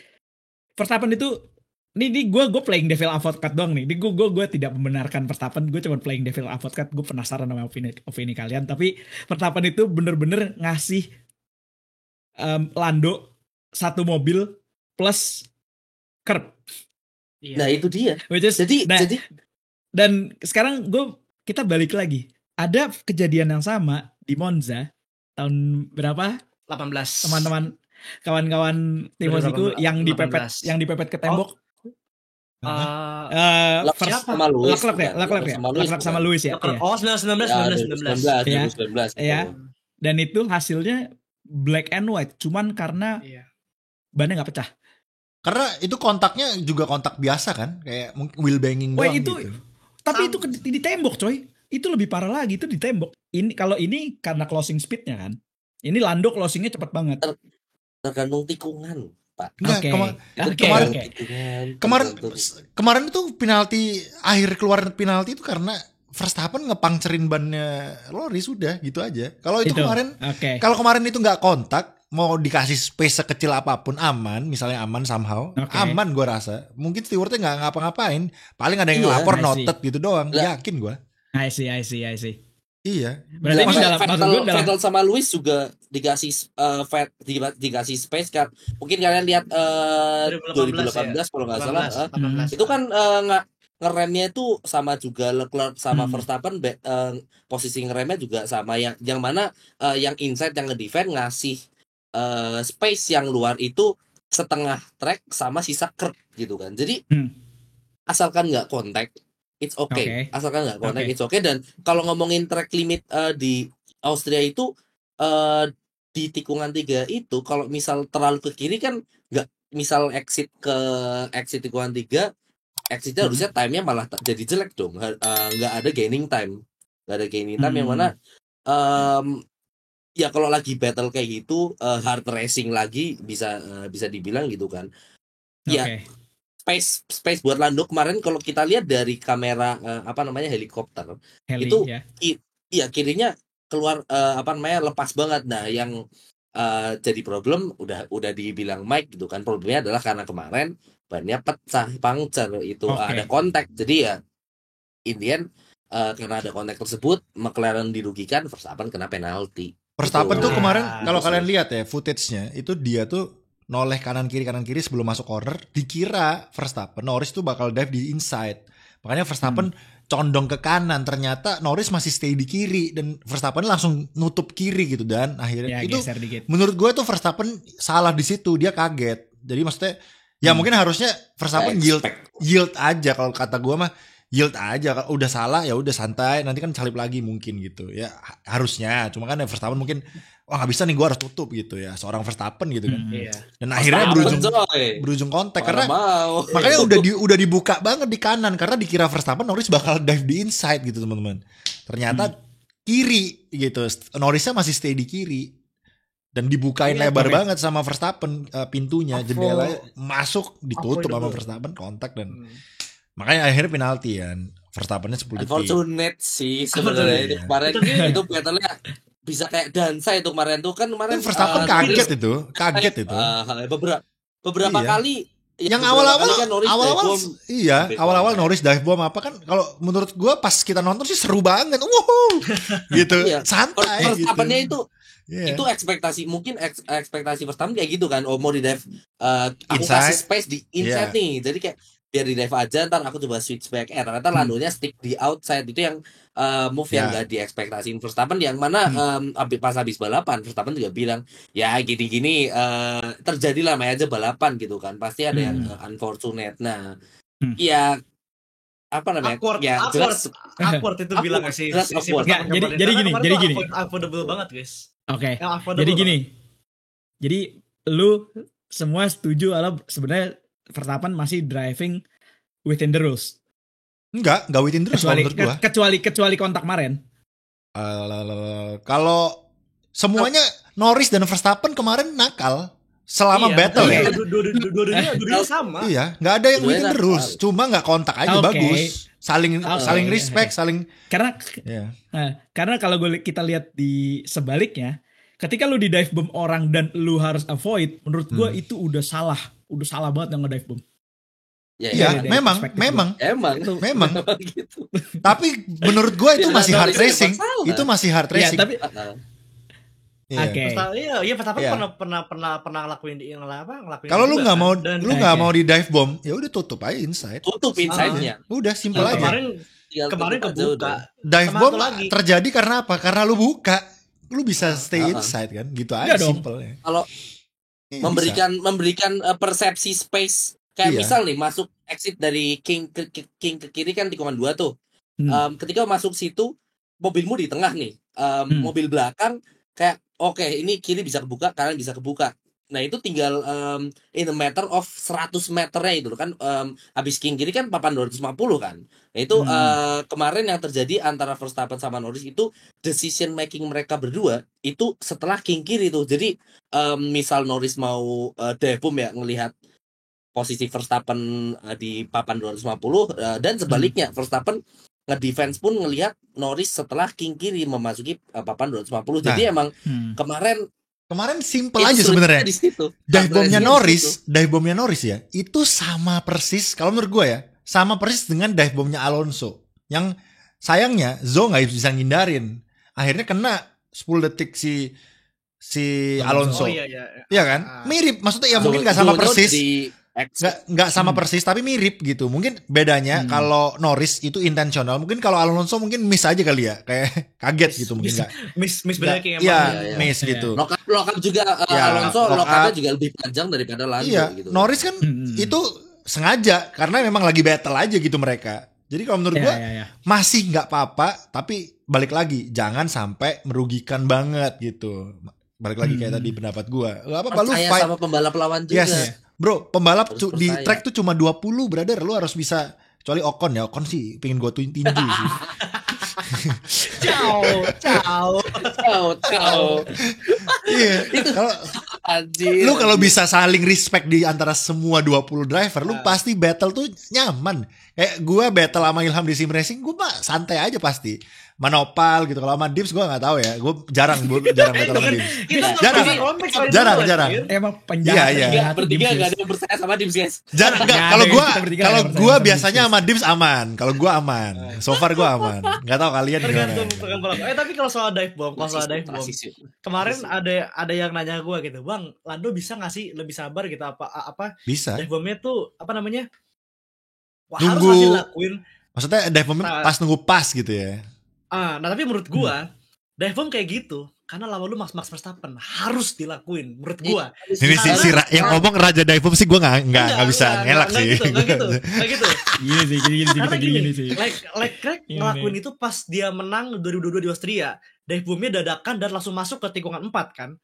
Verstappen itu, ini gue playing devil advocate doang nih. Ini gue tidak membenarkan Verstappen, gue cuma playing devil advocate. Gue penasaran sama opini kalian. Tapi Verstappen itu bener-bener ngasih Lando satu mobil plus curb. Nah itu dia. Jadi dan sekarang kita balik lagi. Ada kejadian yang sama di Monza tahun berapa? 18. Teman-teman kawan-kawan timosiku yang dipepet ke tembok. Leclerc sama Lewis. Leclerc sama Lewis ya. Oh 19. Ya. Dan itu hasilnya black and white. Cuman karena bannya nggak pecah. Karena itu kontaknya juga kontak biasa kan, kayak wheel banging doang itu, gitu. Tapi itu di tembok coy, itu lebih parah lagi, itu di tembok. Kalau ini karena closing speednya kan, ini Lando closingnya cepat banget. Tergantung tikungan, Pak. Kemarin itu penalti, akhir keluar penalti itu karena Verstappen ngepangcerin bannya Norris, sudah gitu aja. Kalau itu kemarin, kalau kemarin itu nggak kontak, mau dikasih space sekecil apapun aman, misalnya aman somehow, aman gue rasa. Mungkin stewardnya nggak ngapa-ngapain, paling ada yang ngelapor noted gitu doang. Yakin gue. I see. Iya. Berarti Vettel sama Lewis juga dikasih space kan. Mungkin kalian lihat 2018 kalau nggak salah, itu kan ngeremnya itu sama juga Leclerc sama Verstappen, posisi ngeremnya juga sama, yang mana yang inside yang ngedefend ngasih space yang luar itu setengah track sama sisa curb gitu kan. Jadi asalkan nggak kontak, it's okay. Asalkan nggak kontak, it's okay. Dan kalau ngomongin track limit di Austria itu di tikungan 3 itu, kalau misal terlalu ke kiri kan nggak, misal exit tikungan 3, exitnya harusnya time-nya malah jadi jelek dong. Nggak ada gaining time, yang mana ya kalau lagi battle kayak gitu, hard racing lagi bisa dibilang gitu kan. Ya space buat Lando kemarin kalau kita lihat dari kamera helikopter itu kirinya keluar lepas banget. Nah yang jadi problem udah dibilang Mike gitu kan, problemnya adalah karena kemarin bannya pecah, puncture itu, ada kontak. Jadi ya in the end karena ada kontak tersebut McLaren dirugikan, Verstappen kena penalti. Verstappen tuh kemarin kalau kalian lihat ya footage-nya, itu dia tuh noleh kanan kiri sebelum masuk corner, dikira Verstappen Norris tuh bakal dive di inside. Makanya Verstappen condong ke kanan, ternyata Norris masih stay di kiri dan Verstappen langsung nutup kiri gitu, dan akhirnya itu menurut gue tuh Verstappen salah di situ, dia kaget. Jadi maksudnya ya mungkin harusnya Verstappen yield aja, kalau kata gue mah yield aja. Udah salah ya udah santai, nanti kan salip lagi mungkin gitu ya, harusnya. Cuma kan ya Verstappen mungkin nggak bisa nih, gue harus tutup gitu ya, seorang Verstappen gitu kan. Dan akhirnya berujung kontak karena makanya udah dibuka banget di kanan karena dikira Verstappen Norris bakal dive di inside gitu teman-teman. Ternyata kiri gitu, Norrisnya masih stay di kiri dan dibukain lebar banget sama Verstappen, pintunya, jendela masuk ditutup sama Verstappen, kontak, dan makanya akhirnya penalti ya. Verstappennya 10 detik. Unfortunate sih sebenarnya itu kemarin. Itu battle-nya bisa kayak dansa itu kemarin tuh kan. Kemarin Verstappen kaget itu. Beberapa kali yang awal-awal Norris dive bomb apa kan, kalau menurut gue pas kita nonton sih seru banget. Wow. Gitu. Santai gitu. Verstappennya itu ekspektasi, mungkin ekspektasi Verstappen kayak gitu kan. Oh mau di dive, aku kasih space di inside nih. Jadi kayak biar di dive aja, ntar aku coba switch back air. Ternyata Landonya stick di outside, itu yang move yang gak diekspektasiin Verstappen, yang mana pas habis balapan Verstappen juga bilang ya gini-gini terjadilah main aja balapan gitu kan, pasti ada yang unfortunate. Nah ya apa namanya awkward itu bilang sih. Jadi gini. Affordable banget guys. Oke. Jadi gini. Jadi lu semua setuju kalau sebenarnya Verstappen masih driving within the rules. Enggak within the rules menurut gua. Kecuali kontak kemarin. Kalau semuanya Norris dan Verstappen kemarin nakal selama battle ya. Dua-duanya sama. Iya, enggak ada yang within the rules, cuma enggak kontak aja bagus. Saling respect, saling karena kalau kita lihat di sebaliknya, ketika lu di dive bomb orang dan lu harus avoid, menurut gua itu udah salah banget yang nge-dive bomb. Ya, memang gitu. Tapi menurut gue itu masih hard racing. Itu masih hard racing. Tapi pernah ngelakuin kalau lu nggak mau di dive bomb, ya udah tutup aja inside. Tutup inside-nya. Udah simple aja. Kemarin kebuka. Dive bomb terjadi karena apa? Karena lu buka. Lu bisa stay inside kan? Gitu aja simple ya. Kalau memberikan persepsi space. Kayak misal nih masuk exit dari King ke kiri kan 3,2 tuh. Ketika masuk situ mobilmu di tengah nih. Mobil belakang kayak oke, ini kiri bisa kebuka, kanan bisa kebuka. Nah, itu tinggal in a matter of 100 meternya itu kan, habis King kiri kan papan 250 kan. Nah, itu kemarin yang terjadi antara Verstappen sama Norris itu decision making mereka berdua itu setelah King kiri tuh. Jadi misal Norris mau dive bomb ya, ngelihat posisi Verstappen di papan 250 dan sebaliknya Verstappen ngedefense pun ngelihat Norris setelah King kiri memasuki papan 250. Jadi emang kemarin simple aja sebenarnya. Dive bomb-nya Norris ya, itu sama persis kalau menurut gue ya, sama persis dengan dive bomb-nya Alonso. Yang sayangnya Zhou nggak bisa ngindarin. Akhirnya kena 10 detik si Alonso. Iya kan? Mirip, maksudnya ya mungkin nggak sama persis. Nggak sama persis tapi mirip gitu. Mungkin bedanya kalau Norris itu intentional, mungkin kalau Alonso mungkin miss aja kali ya, kayak kaget gitu mungkin nggak miss braking miss gitu. Lock up juga Alonso lock up-nya juga lebih panjang daripada Lando gitu. Norris kan itu sengaja karena memang lagi battle aja gitu mereka. Jadi kalau menurut gua masih nggak apa-apa, tapi balik lagi jangan sampai merugikan banget gitu. Balik lagi kayak tadi pendapat gua. Apa lu fight sama pembalap lawan juga. Bro, pembalap di track tuh cuma 20, brother. Lu harus bisa, kecuali Ocon ya. Ocon sih pengen gue tinju sih. Ciao. Iya. Kalau bisa saling respect di antara semua 20 driver, lu pasti battle tuh nyaman. Kayak gue battle sama Ilham di sim racing, gue mah santai aja pasti. Manopal gitu. Kalau sama Dips gue nggak tahu ya. Gue jarang battle sama Dips. Jarang. Emang penjahat. Iya. Bertiga nggak ada yang percaya sama Dips guys. Jarang. Kalau gue biasanya sama Dips aman. Kalau gue aman. So far gue aman. Nggak tahu kalian gimana. Tapi kalau soal dive bomb, kemarin ada yang nanya gue gitu, Bang, Lando bisa nggak sih lebih sabar gitu apa? Bisa. Dive bombnya tuh apa namanya? Nunggu. Harus dilakuin. Maksudnya dive bombnya pas nunggu pas gitu ya. Nah tapi menurut gua dive bomb kayak gitu karena lawan lu Max Verstappen harus dilakuin menurut gua. Ini si yang ngomong raja dive bomb sih gua nggak bisa ngelak sih. Nggak gitu. Gini sih. Like Craig ngelakuin itu pas dia menang 2022 di Austria. Dive bombnya dadakan dan langsung masuk ke tikungan 4 kan.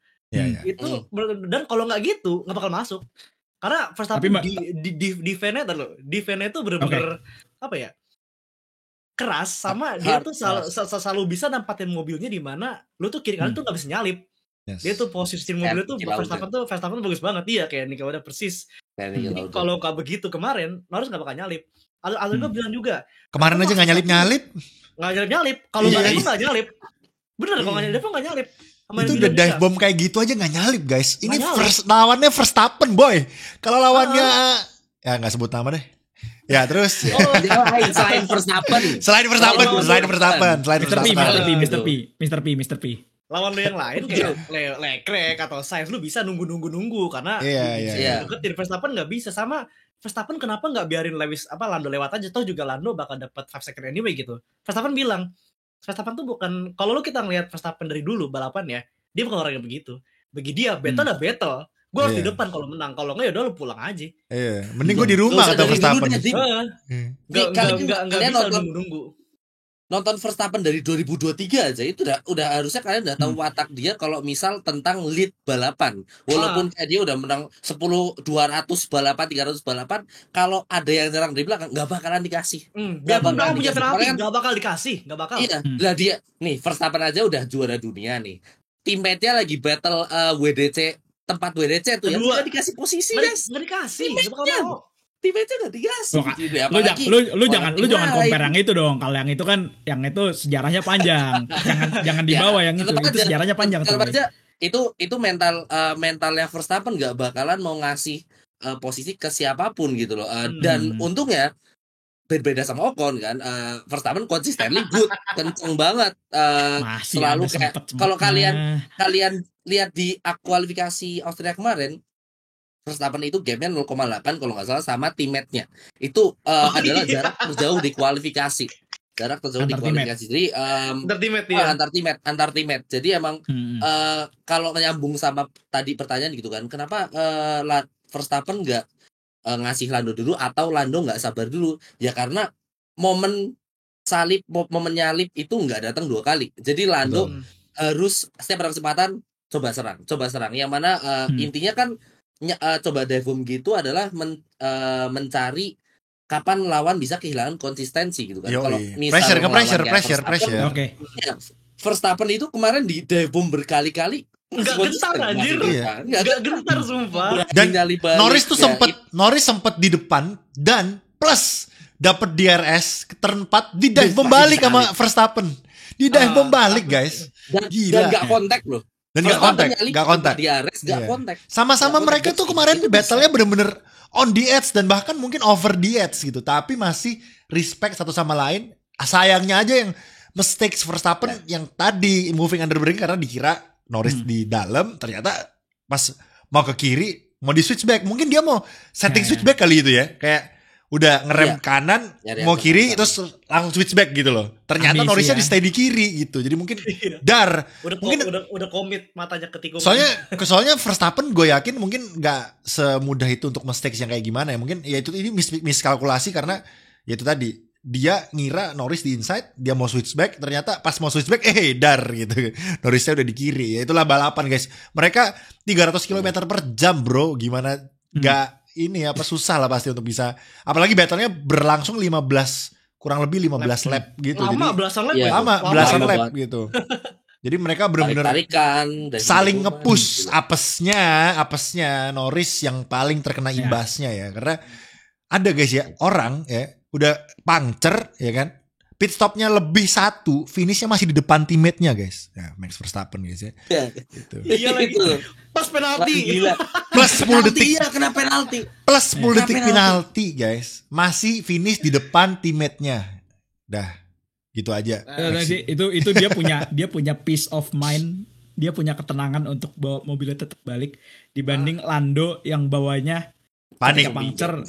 Itu dan kalau nggak gitu nggak bakal masuk. Karena Verstappen di Vene itu bener-bener apa ya? Keras sama dia tuh selalu bisa nempatin mobilnya di mana lu tuh kiri kanan tuh nggak bisa nyalip. Dia tuh posisi mobilnya tuh Verstappen bagus banget dia kayak Niki Lauda persis. Kalau nggak begitu kemarin Norris nggak bakal nyalip. Alonso bilang juga. Kemarin aja nggak nyalip. Kalau nggak nyalip nggak nyalip. Bener kalau nggak nyalip. Itu udah dive bomb kayak gitu aja nggak nyalip guys. Ini lawannya Verstappen boy. Kalau lawannya ya nggak sebut nama deh. Ya terus selain Verstappen. Mr. P. Lawan lu yang lain kayak Leclerc atau Sainz lu bisa nunggu karena deketin Verstappen nggak bisa sama Verstappen kenapa nggak biarin Lando lewat aja, toh juga Lando bakal dapat 5 second anyway gitu. Verstappen bilang, Verstappen tuh bukan, kalau lu kita ngelihat Verstappen dari dulu balapan ya, dia bukan orang yang begitu. Bagi dia battle udah battle. Gue harus di depan kalau menang, kalau enggak ya udah lu pulang aja. Iya, mending gue di rumah kata Verstappen. Enggak bisa nunggu. Nonton Verstappen dari 2023 aja itu udah harusnya kalian udah tahu watak dia kalau misal tentang lead balapan. Walaupun kayak dia udah menang 10 200 balapan, 300 balapan, kalau ada yang nyerang dari belakang enggak bakalan dikasih. Biarpun kamu punya penalti enggak bakal dikasih, enggak bakal. Iya, lah dia nih Verstappen aja udah juara dunia nih. Teammate-nya lagi battle WDC, tempat WDC tuh ya, enggak dikasih posisi, guys. Enggak dikasih, enggak bakal mau. Teammate-nya enggak dikasih. Lu jangan compare yang itu dong. Kalau yang itu kan, yang itu sejarahnya panjang. jangan dibawa yang itu sejarahnya panjang tuh. Itu mentalnya Verstappen nggak bakalan mau ngasih posisi ke siapapun gitu loh. Dan untungnya berbeda sama Ocon kan, Verstappen consistently good, kenceng banget, selalu kayak kalau kalian lihat di kualifikasi Austria kemarin, Verstappen itu gapnya 0,8 kalau nggak salah sama teammate-nya. Itu adalah jarak terjauh di kualifikasi. Jadi antar teammate. Jadi emang kalau nyambung sama tadi pertanyaan gitu kan, kenapa Verstappen nggak ngasih Lando dulu atau Lando nggak sabar dulu? Ya karena momen nyalip itu nggak datang 2 kali. Jadi Lando harus setiap ada kesempatan coba serang. Yang mana intinya kan coba dive bomb gitu adalah mencari kapan lawan bisa kehilangan konsistensi gitu kan. Kalau misalnya pressure. Oke. Ya, Verstappen itu kemarin di dive bomb berkali-kali enggak gentar anjir. Enggak gentar sumpah. Dan Norris tuh sempet di depan dan plus dapat DRS ke turn 4 di dive bomb balik sama Verstappen. Di dive bomb balik, guys. Dan enggak kontak loh. Dan gak kontak. Sama-sama mereka tuh kemarin battle-nya bener-bener on the edge dan bahkan mungkin over the edge gitu. Tapi masih respect satu sama lain. Sayangnya aja yang mistakes Verstappen yang tadi moving under brake karena dikira Norris di dalam, ternyata pas mau ke kiri mau di switchback. Mungkin dia mau setting switchback kali itu ya. Kayak udah ngerem kanan mau kiri terus langsung switchback gitu loh. Ternyata Norrisnya di stay di kiri gitu. Jadi mungkin udah komit matanya ke tikungan. Soalnya Verstappen gue yakin mungkin nggak semudah itu untuk mistakes yang kayak gimana ya. Mungkin ya itu ini miskalkulasi karena ya itu tadi dia ngira Norris di inside, dia mau switchback, ternyata pas mau switchback dar gitu. Norrisnya udah di kiri. Ya itulah balapan guys. Mereka 300 km per jam bro. Gimana nggak ini apa susah lah pasti untuk bisa, apalagi battle-nya berlangsung kurang lebih 15 lap gitu. Lama, jadi belasan lap gitu. Jadi mereka benar-benar saling nge-push apesnya Norris yang paling terkena imbasnya ya. Karena ada guys ya orang ya udah puncture ya kan, pit stopnya lebih 1, finishnya masih di depan teammate-nya guys. Ya, Max Verstappen guys ya. Gitu. Iya lagi. Pas penalti. Gila. Plus 10 detik. Iya, kena penalti. Plus 10 detik penalti guys. Masih finish di depan teammate-nya. Dah. Gitu aja. Itu dia punya peace of mind. Dia punya ketenangan untuk bawa mobilnya tetap balik dibanding Lando yang bawanya panik, puncture,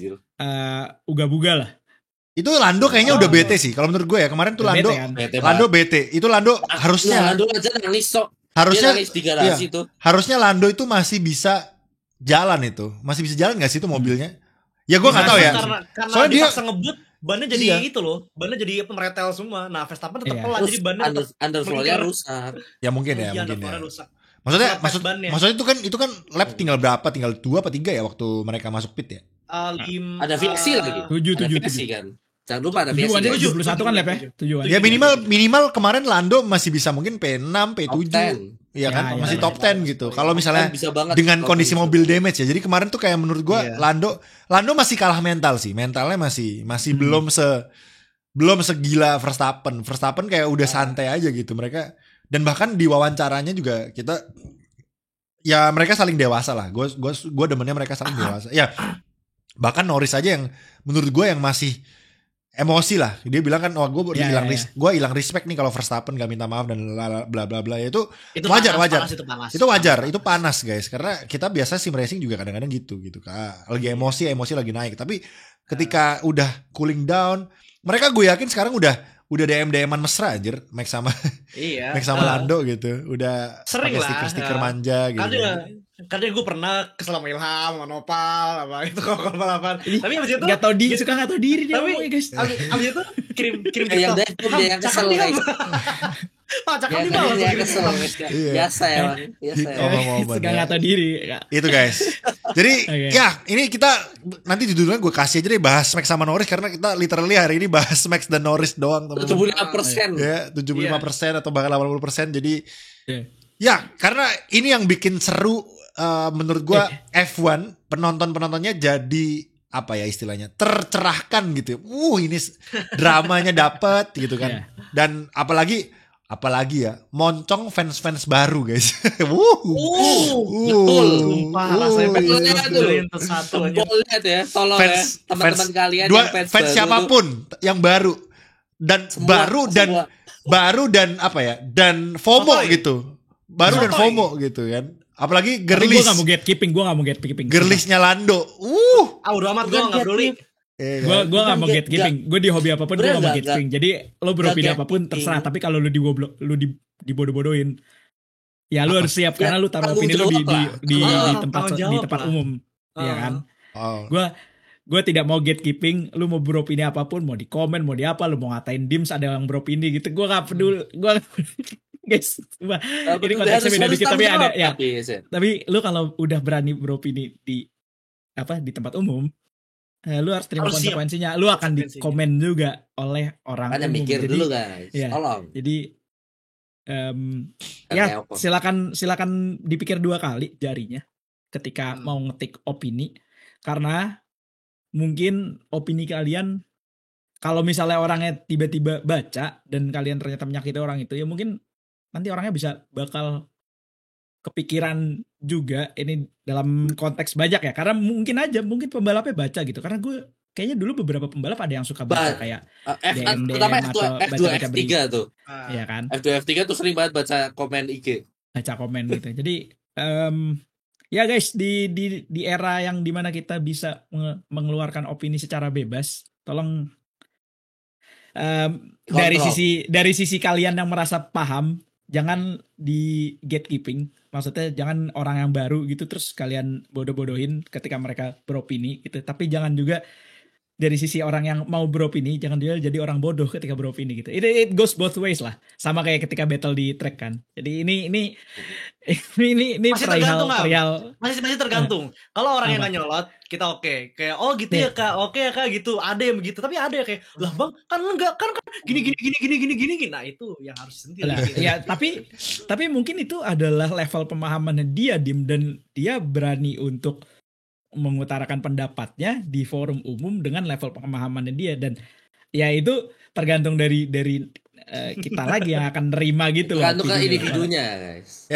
uga-buga lah. Itu Lando kayaknya udah bete sih. Kalau menurut gue ya kemarin tuh Lando bete. Itu Lando harusnya Lando aja nangis harusnya nangis di garasi itu. Harusnya Lando itu masih bisa jalan itu. Masih bisa jalan gak sih itu mobilnya? Ya gue gak tahu ya. Karena soalnya dia paksa ngebut, bannya jadi itu loh. Bannya jadi meretel semua. Nah, Verstappen tetap pelan jadi bannya underfloor-nya rusak. Ya mungkin ya. Maksudnya itu kan lap tinggal berapa? Tinggal 2 apa 3 ya waktu mereka masuk pit ya? Ada fiksi lagi. 7 kan. Jangan lupa ada fiksi. 71 kan lap ya? 7. Ya minimal kemarin Lando masih bisa mungkin P6, P7. Iya kan masih top 10 gitu. Kalau misalnya dengan kondisi mobil damage ya. Jadi kemarin tuh kayak menurut gua Lando masih kalah mental sih. Mentalnya masih belum segila Verstappen. Verstappen kayak udah santai aja gitu. Mereka dan bahkan di wawancaranya juga kita ya mereka saling dewasa lah. Gua demennya mereka saling dewasa. Ya bahkan Norris aja yang menurut gue yang masih emosi lah. Dia bilang kan, wah gue Ya, hilang respect nih kalau Verstappen gak minta maaf dan bla bla bla. Itu panas, wajar. panas. Itu wajar, itu panas guys. Karena kita biasa sim racing juga kadang-kadang gitu. Lagi emosi lagi naik. Tapi ketika udah cooling down, mereka gue yakin sekarang udah DM-an mesra anjir, Max sama Lando gitu. Udah sering lah stiker-stiker manja gitu. Kadang gue pernah kesel sama Ilham, sama Nopal, apa itu kalau balapan. Tapi abis itu suka nggak tahu diri dia tapi ngomongnya, guys. abis itu kirim yang dia yang kesel guys. Cakap di bawah bawah kesel. Biasa ya. Suka nggak tahu diri. Itu guys. Jadi ya ini kita nanti judulnya gue kasih aja deh bahas Max sama Norris karena kita literally hari ini bahas Max dan Norris doang teman-teman. 75%. Ya 75% atau bahkan 80%. Jadi ya karena ini yang bikin seru menurut gue F1 penontonnya jadi apa ya istilahnya tercerahkan gitu. Ini dramanya dapet gitu kan. Dan apalagi ya moncong fans baru guys. Betul. Sumpah rasanya satu lihat ya. Tolong fans, ya teman-teman kalian yang fans siapapun yang baru dan semua. baru dan apa ya dan FOMO gitu. Baru dan FOMO gitu kan. Apalagi girlish. Gue gak mau gatekeeping. Girlishnya Lando. Udah amat gue gak peduli. Gue gak mau gatekeeping. Gue di hobi apapun gue gak mau gatekeeping. Jadi lo beropini apapun terserah. Tapi kalau lu dibodoh-bodohin, ya lu harus siap karena lu taruh opini lu di tempat umum, ya kan? Gue tidak mau gatekeeping. Lu mau beropini apapun, mau di komen, mau di apa, lu mau ngatain Dims ada yang beropini gitu. Gue gak peduli. Guys, ini konteksnya beda dikit tapi ada ya. Tapi lu kalau udah berani beropini di tempat umum, lu harus terima konsekuensinya. Lu akan dikomen juga oleh orang umum. Mikir dulu guys. Ya, tolong. Jadi silakan dipikir 2 kali jarinya ketika mau ngetik opini, karena mungkin opini kalian kalau misalnya orangnya tiba-tiba baca dan kalian ternyata menyakiti orang itu, ya mungkin nanti orangnya bakal kepikiran juga ini dalam konteks banyak ya, karena mungkin pembalapnya baca gitu, karena gue kayaknya dulu beberapa pembalap ada yang suka baca kayak DM atau baca F2 F3 tuh ya kan, F2 F3 tuh sering banget baca komen IG, baca komen gitu. Jadi ya guys, di era yang dimana kita bisa mengeluarkan opini secara bebas, tolong dari sisi kalian yang merasa paham, jangan di gatekeeping. Maksudnya jangan orang yang baru gitu terus kalian bodoh-bodohin ketika mereka beropini gitu. Tapi jangan juga dari sisi orang yang mau beropini, jangan dia jadi orang bodoh ketika beropini gitu. It goes both ways lah. Sama kayak ketika battle di track kan. Jadi ini masih perihal. Masih tergantung. Kalau orang yang nggak nyolot, kita oke. Kayak gitu ya kak, oke ya kak gitu. Ada yang begitu, tapi ada ya kayak lah bang kan enggak kan gini. Nah itu yang harus sendiri. Ya tapi mungkin itu adalah level pemahamannya dia Dim, dan dia berani untuk mengutarakan pendapatnya di forum umum dengan level pemahamannya dia, dan ya itu tergantung dari kita lagi yang akan nerima gitu loh. Tergantung ke individunya guys.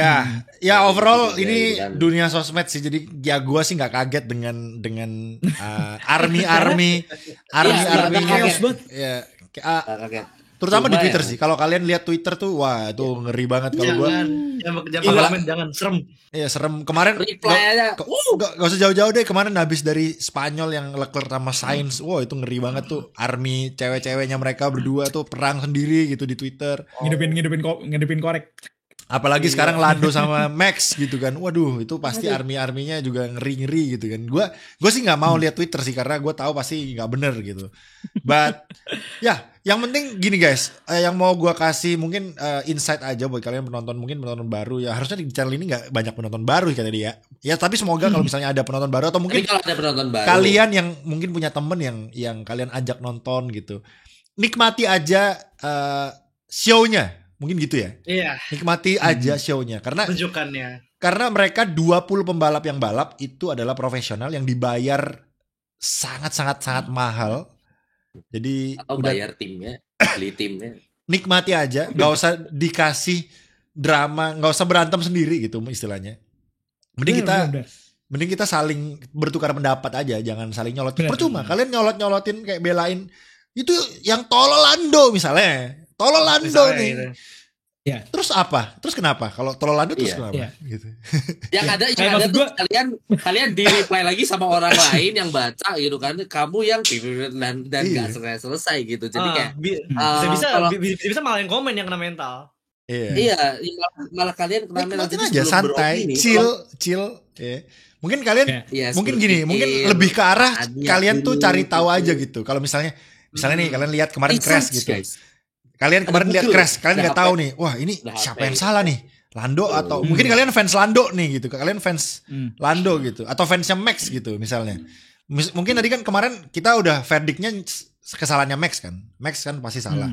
Ya overall ini dunia sosmed sih, jadi ya gue sih nggak kaget dengan army ya kaget. Terutama di Twitter sih. Kalau kalian lihat Twitter tuh, wah itu ngeri banget kalau gue. Jangan serem. Iya serem. Kemarin gak usah jauh-jauh deh. Kemarin habis dari Spanyol yang Leclerc sama Sainz, wah itu ngeri banget tuh. Army cewek-ceweknya mereka berdua tuh perang sendiri gitu di Twitter. Ngedepin korek. Apalagi sekarang Lando sama Max gitu kan. Waduh, itu pasti army-arminya juga ngeri-ngeri gitu kan. Gue sih nggak mau lihat Twitter sih karena gue tahu pasti nggak bener gitu. But ya, yang penting gini guys, yang mau gue kasih mungkin insight aja buat kalian penonton baru ya. Harusnya di channel ini nggak banyak penonton baru kayak tadi ya. Ya tapi semoga kalau misalnya ada penonton baru atau mungkin kalau ada penonton baru, kalian yang mungkin punya temen yang kalian ajak nonton gitu, nikmati aja show-nya. Mungkin gitu ya. Iya. Nikmati aja show-nya karena tunjukannya. Karena mereka 20 pembalap yang balap itu adalah profesional yang dibayar sangat mahal. Jadi atau bayar timnya, beli timnya. Nikmati aja, enggak usah dikasih drama, enggak usah berantem sendiri gitu istilahnya. Mending kita saling bertukar pendapat aja, jangan saling nyolot. Percuma kalian nyolotin kayak belain Itu yang tolol Lando misalnya. Tolol Lando Misalnya nih. gitu. Ya. Terus apa? Terus kenapa? Kalau tolol Lando terus Iya. kenapa? Iya. Gitu. Yang ada Kayak maksud tuh gua- kalian di reply lagi sama orang lain yang baca gitu kan, kamu yang dan Iya. nggak selesai gitu. Jadi kayak bisa kalau- bisa malahin komen yang kena mental. Iya. iya malah kalian kena mental. Nikmatin Jadi aja sebelum santai, beropini, chill. Ya. Mungkin kalian Iya. iya, mungkin sebelum gini, mungkin bikin, lebih ke arah niat kalian tuh dulu, cari tahu gitu. aja gitu. Kalau misalnya nih kalian lihat kemarin Research, crash gitu. guys. Kalian kemarin lihat Google, crash, kalian udah nggak HP. tahu nih. Wah, ini Udah siapa HP. yang salah nih? Lando atau mungkin kalian fans Lando nih gitu. Kalian fans Lando gitu atau fansnya Max gitu misalnya. Mungkin tadi kan kemarin kita udah verdictnya kesalahannya Max kan. Max kan pasti salah.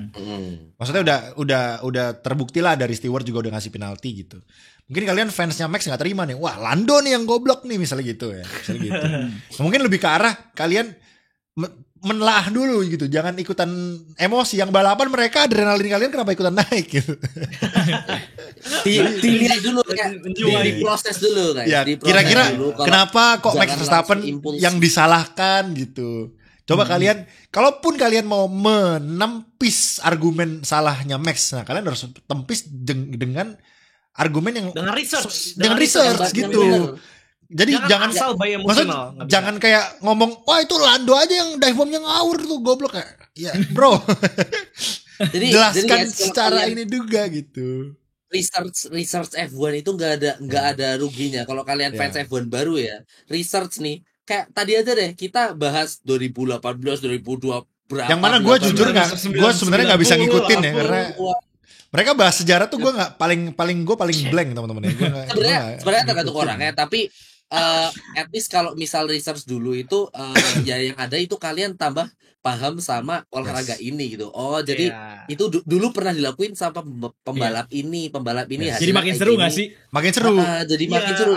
Maksudnya udah terbukti lah dari steward juga udah ngasih penalti gitu. Mungkin kalian fansnya Max nggak terima nih. Wah, Lando nih yang goblok nih misalnya gitu ya. Misalnya gitu. Mungkin lebih ke arah kalian menelaah dulu gitu. Jangan ikutan emosi. Yang balapan mereka adrenalin kalian kenapa ikutan naik gitu. Dilihat dulu kayak Menjual. diproses dulu guys. Ya, Diproses kira-kira dulu. Kalau kenapa kok Max jangan Verstappen langsung impulsif. yang disalahkan gitu. Coba kalian, kalaupun kalian mau menempis argumen salahnya Max, nah kalian harus tempis dengan argumen yang Dengan research. dengan research yang gitu. bener. Jadi jangan asal by maksud emotional. Nggak bisa. jangan kayak ngomong, wah itu Lando aja yang dive bomb-nya ngawur tuh goblok kayak. Ya, bro. Jadi Jelaskan guys, kalau secara kalian ini juga gitu. research F1 itu nggak ada ruginya. Kalau kalian Ya. fans F1 baru ya, research nih. Kayak tadi aja deh kita bahas 2018, 2020 berapa. Yang mana gue jujur gue sebenarnya nggak bisa ngikutin ya karena mereka bahas sejarah tuh gue nggak paling blank teman-teman ya. Sebenarnya tergantung orangnya, tapi at least kalau misal research dulu itu ya yang ada itu kalian tambah paham sama olahraga ini gitu. Oh, jadi Iya. itu dulu pernah dilakuin sama pembalap ini Yes. Jadi makin seru gak sih? Makin seru. Jadi Iya. makin seru.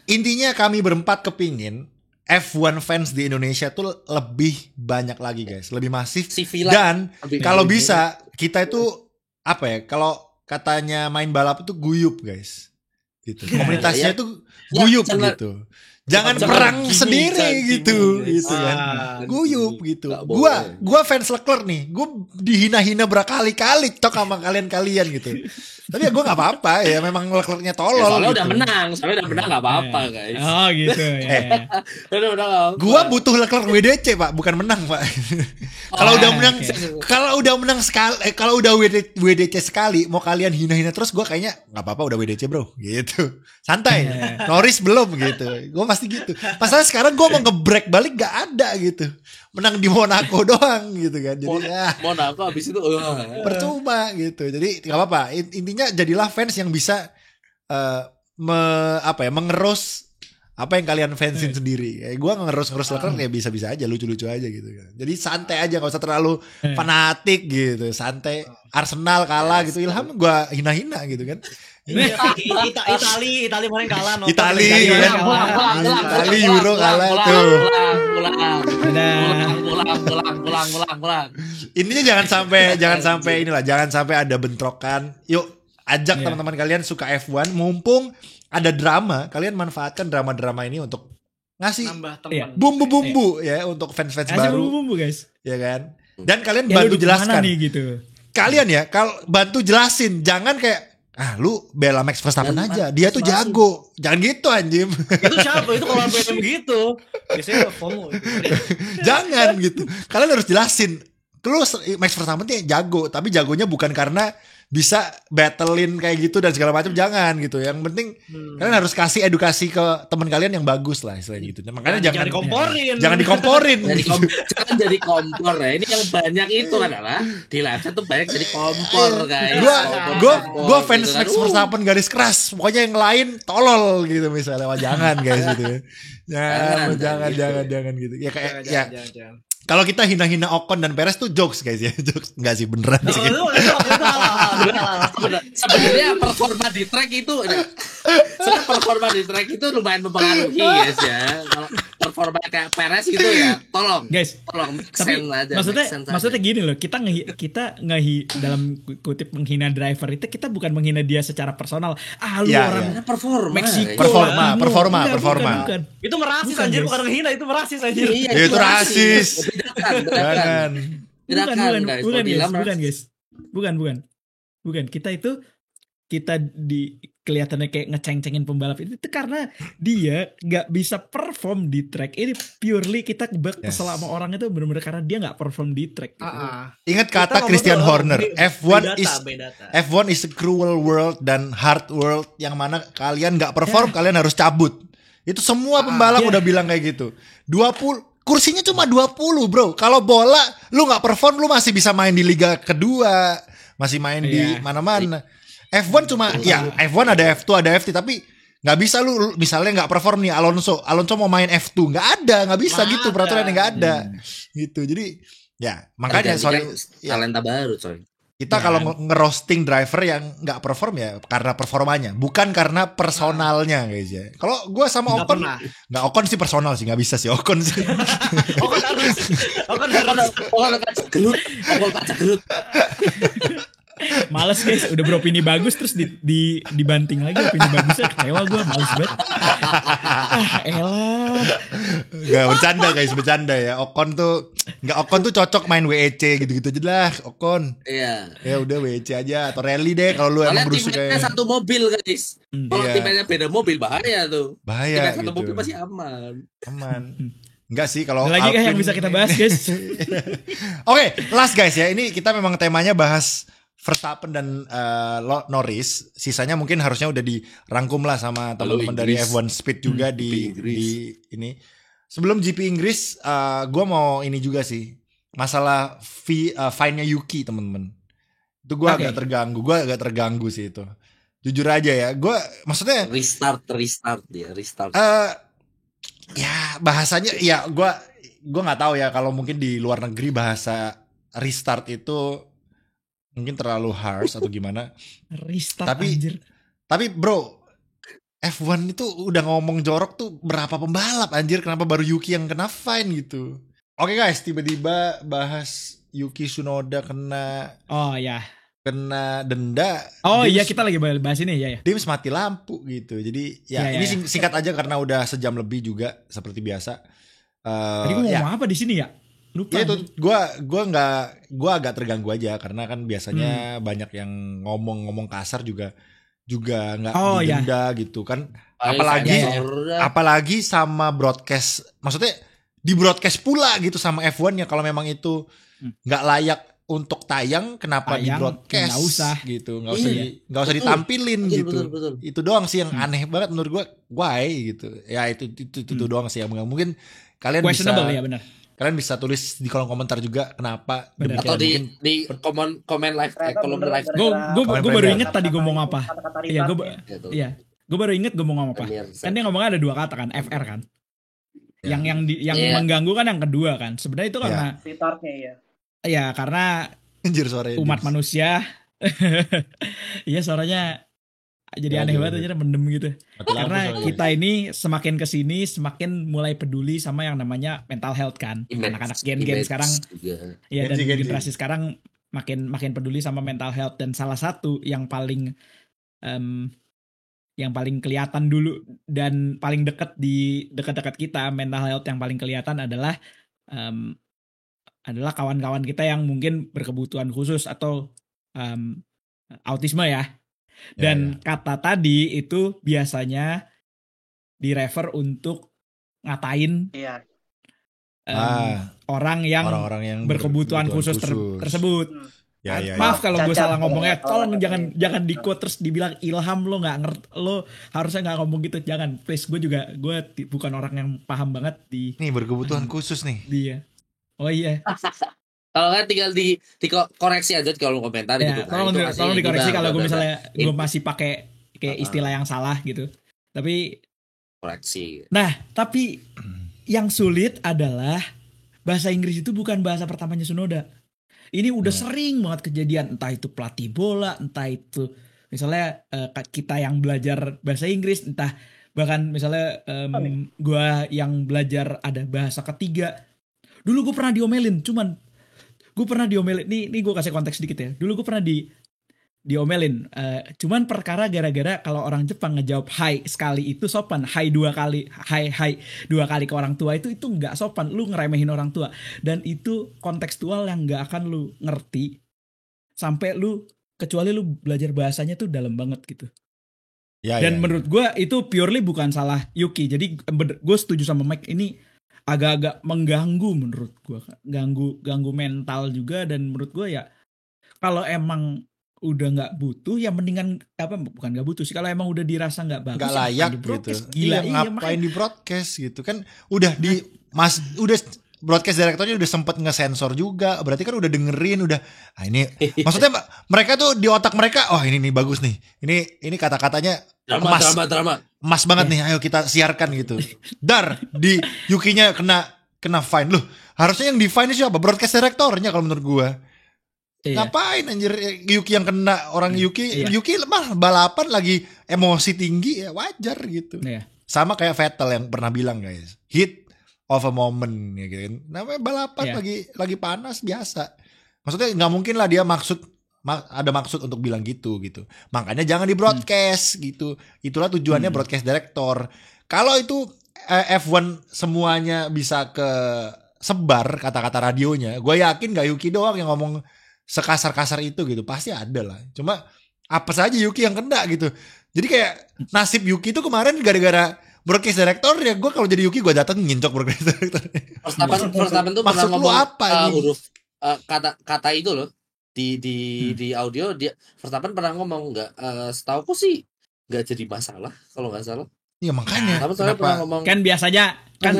Intinya kami berempat kepingin F1 fans di Indonesia tuh lebih banyak lagi guys, lebih masif Civilan. dan Lebih kalau banyak. bisa kita itu apa ya? Kalau katanya main balap itu guyup guys, gitu. Komunitasnya Ya. itu guyup jangan- gitu. Jangan jangan perang gini, sendiri jangan gitu, gini, gitu kan. Ah, Guyup gitu. Nggak boleh. Gua fans Leclerc nih. Gue dihina-hina berkali-kali tok sama kalian gitu. Tapi ya gue nggak apa-apa ya. Memang Leclercnya Ya, tolol. soalnya gitu. udah menang nggak apa-apa guys. Oh gitu ya. Udah nggak apa-apa. Gua butuh Leclerc WDC pak, bukan menang pak. Kalau udah menang, kalau udah menang sekali, kalau udah WDC sekali, mau kalian hina-hina terus, gue kayaknya nggak apa-apa udah WDC bro, gitu. Santai. Norris belum gitu. Gue pasti gitu. Masalah sekarang gue mau nge-break balik gak ada gitu. Menang di Monaco doang gitu kan. Jadi ya Monaco habis itu percuma gitu. Jadi nggak apa-apa. Intinya jadilah fans yang bisa mengerus apa yang kalian fansin sendiri. Gue ngerus Leclerc ya bisa-bisa aja, lucu-lucu aja gitu kan. Jadi santai aja, gak usah terlalu fanatik gitu. Santai. Arsenal kalah gitu, Ilham gue hina-hina gitu kan. Iya, Itali kemarin kalah. nonton. Itali Itali kan. kalah. Itali Euro kalah tuh. Pulang. Intinya jangan sampai inilah, jangan sampai ada bentrokan. Yuk ajak teman-teman kalian suka F1, mumpung ada drama, kalian manfaatkan drama-drama ini untuk ngasih Nambah Iya. teman. bumbu-bumbu ya untuk fans-fans Kasih baru, bumbu guys. ya kan? Dan kalian Ya, bantu lu di jelaskan. mana nih gitu. Kalian ya, kalau bantu jelasin, jangan kayak lu bela Max Verstappen Dan aja, dia tuh jago. Jangan gitu anjim. Itu siapa? Itu kalau BM gitu. Biasanya FOMO. Jangan gitu. Kalian harus jelasin. Terus Max Verstappen tuh jago, tapi jagonya bukan karena bisa battlein kayak gitu dan segala macam, jangan gitu. Yang penting kalian harus kasih edukasi ke teman kalian yang bagus lah istilahnya gitu. Makanya jangan dikomporin. Jangan dikomporin. Jangan jadi kompor ya. Ini yang banyak itu adalah di live tuh banyak jadi kompor guys. Gua fans Gitu kan. Max Verstappen garis keras. Pokoknya yang lain tolol gitu misalnya. Wah, jangan guys gitu ya. Jangan gitu. Ya kayak ya. Jangan. Kalau kita hina-hina Ocon dan Perez tuh jokes guys ya. Jokes enggak sih beneran sih. Sebenarnya performa di track itu lumayan mempengaruhi guys ya. Kalau performa kayak Perez gitu ya, tolong Guys, make tapi sense aja. maksudnya gini loh, kita dalam kutip menghina driver itu, kita bukan menghina dia secara personal. Lu Ya, orang ya. performa. Meksiko, Performa, Imo. performa, Enggak, performa. bukan. Itu merasis Bukan, anjir, guys. bukan menghina, itu merasis anjir. Iya, Ya, itu rasis. Bedakan. Jangan. Bedakan, guys. Kalau di dalam Bukan. Kita kelihatannya kayak ngeceng-cengin pembalap itu karena dia nggak bisa perform di track. Ini purely kita kesel sama orang itu benar-benar karena dia nggak perform di track. Gitu. Ingat kata Christian Horner, F1 is a cruel world dan hard world, yang mana kalian nggak perform kalian harus cabut. Itu semua pembalap udah bilang kayak gitu. 20 kursinya cuma 20, bro. Kalau bola lu nggak perform, lu masih bisa main di liga kedua, masih main di mana-mana. F1 cuma F1 ada F2 ada FT, tapi nggak bisa lu misalnya nggak perform nih Alonso mau main F2, nggak bisa gitu, peraturannya nggak ada gitu. Jadi ya makanya talenta baru coy. Kita kalau ngerosting driver yang nggak perform ya karena performanya, bukan karena personalnya guys ya. Kalau gue sama Ocon nggak, Ocon sih personal sih, nggak bisa sih Ocon sih. Ocon kaca gelut. Males guys, udah beropini bagus terus dibanting lagi opini bagusnya, kecewa gue, males banget. Elah. Gak bercanda ya. Ocon tuh cocok main WEC gitu-gitu aja lah Ocon. Iya. Ya udah WEC aja atau rally deh kalau lu emang berusaha kayak. Satu mobil guys. Kalau timnya beda mobil bahaya tuh. Bahaya gitu. Satu mobil pasti aman. Enggak sih kalau lagi yang bisa kita bahas guys. Oke, last guys ya. Ini kita memang temanya bahas Verstappen dan Norris. Sisanya mungkin harusnya udah dirangkum lah sama teman-teman dari F1 Speed juga di ini. Sebelum GP Inggris, gue mau ini juga sih, masalah fine-nya Yuki teman-teman. Itu gue agak terganggu sih itu. Jujur aja ya, gue maksudnya restart. Ya bahasanya ya gue nggak tahu ya, kalau mungkin di luar negeri bahasa restart itu mungkin terlalu harsh atau gimana. Restart anjir. Tapi bro, F1 itu udah ngomong jorok tuh berapa pembalap anjir, kenapa baru Yuki yang kena fine gitu. Oke guys, tiba-tiba bahas Yuki Tsunoda kena denda. Kita lagi bahas ini ya. Dims mati lampu gitu. Jadi ini singkat aja karena udah sejam lebih juga seperti biasa. Tadi gue ngomong apa di sini ya? Lupa. Iya tuh, gue agak terganggu aja karena kan biasanya banyak yang ngomong kasar juga nggak didenda gitu kan. Apalagi sama broadcast, maksudnya di broadcast pula gitu sama F1 ya, kalau memang itu nggak layak untuk tayang, kenapa di broadcast? Nggak usah gitu, nggak usah ditampilin gitu. Betul. Itu doang sih yang aneh banget menurut gue. Why gitu? Ya itu doang sih yang mungkin kalian questionable bisa. Ya benar. Kalian bisa tulis di kolom komentar juga kenapa. Atau di komen live, kolom live. Gue baru inget tadi gue ngomong apa. Gue baru inget gue mau ngomong apa. Kan dia ngomongnya ada 2 kata kan, FR kan. Yang mengganggu kan yang kedua kan. Sebenarnya itu karena startnya ya. Iya, karena umat manusia. Iya, suaranya jadi aneh banget aja, mendem gitu. Karena kita ini semakin kesini semakin mulai peduli sama yang namanya mental health kan. Anak-anak gen sekarang dan generasi sekarang makin peduli sama mental health, dan salah satu yang paling kelihatan dulu dan paling dekat kita mental health yang paling kelihatan adalah kawan-kawan kita yang mungkin berkebutuhan khusus atau autisme ya. Dan kata tadi itu biasanya direfer untuk ngatain orang yang berkebutuhan khusus tersebut. Maaf kalau gue salah ngomongnya, tolong jangan di quote terus dibilang Ilham lo nggak ngerti, lo harusnya nggak ngomong gitu, jangan please. Gue bukan orang yang paham banget di berkebutuhan khusus nih dia. Oh iya. Kalau kan tinggal dikoreksi aja kalau komentar gitu. Tolong dikoreksi kalau gue misalnya gue masih pakai kayak istilah yang salah gitu. Tapi koreksi. Nah, tapi yang sulit adalah bahasa Inggris itu bukan bahasa pertamanya Tsunoda. Ini udah sering banget kejadian, entah itu pelatih bola, entah itu misalnya kita yang belajar bahasa Inggris, entah bahkan misalnya gue yang belajar ada bahasa ketiga. Dulu gue pernah diomelin, gue pernah diomelin, nih gue kasih konteks sedikit ya. Dulu gue pernah diomelin. Cuman perkara gara-gara kalau orang Jepang ngejawab hai sekali itu sopan, hai 2 kali, hai 2 kali ke orang tua itu nggak sopan. Lu ngeremehin orang tua, dan itu kontekstual yang nggak akan lu ngerti sampai lu, kecuali lu belajar bahasanya tuh dalam banget gitu. Dan menurut gue itu purely bukan salah Yuki. Jadi gue setuju sama Mike, ini agak-agak mengganggu menurut gue, ganggu mental juga. Dan menurut gue ya kalau emang udah nggak butuh ya mendingan bukan nggak butuh sih, kalau emang udah dirasa nggak bagus nggak layak gitu, gila, ngapain di broadcast gitu kan, udah udah broadcast directornya udah sempet ngesensor juga, berarti kan udah dengerin, udah ini maksudnya mereka tuh di otak mereka, ini bagus nih, ini kata-katanya drama emas banget nih, ayo kita siarkan gitu. Di Yukinya kena fine. Loh, harusnya yang di fine siapa? Broadcast directornya kalau menurut gua. Ngapain anjir Yuki yang kena, orang Yuki mah balapan lagi emosi tinggi ya wajar gitu. Sama kayak Vettel yang pernah bilang guys, heat of a moment ya gitu. Namanya balapan lagi panas biasa. Maksudnya nggak mungkin lah dia ada maksud untuk bilang gitu. Makanya jangan di broadcast gitu. Itulah tujuannya broadcast director. Kalau itu F1 semuanya bisa ke sebar kata-kata radionya, gue yakin gak Yuki doang yang ngomong sekasar-kasar itu gitu, pasti ada lah. Cuma apa saja Yuki yang kena gitu. Jadi kayak nasib Yuki itu kemarin gara-gara broadcast director ya, gue kalau jadi Yuki gue datang ngincok broadcast director. Verstappen tuh pernah ngomong huruf kata itu loh di audio, dia Verstappen pernah ngomong nggak, setauku sih nggak jadi masalah kalau nggak salah. Iya makanya. Kan biasanya kan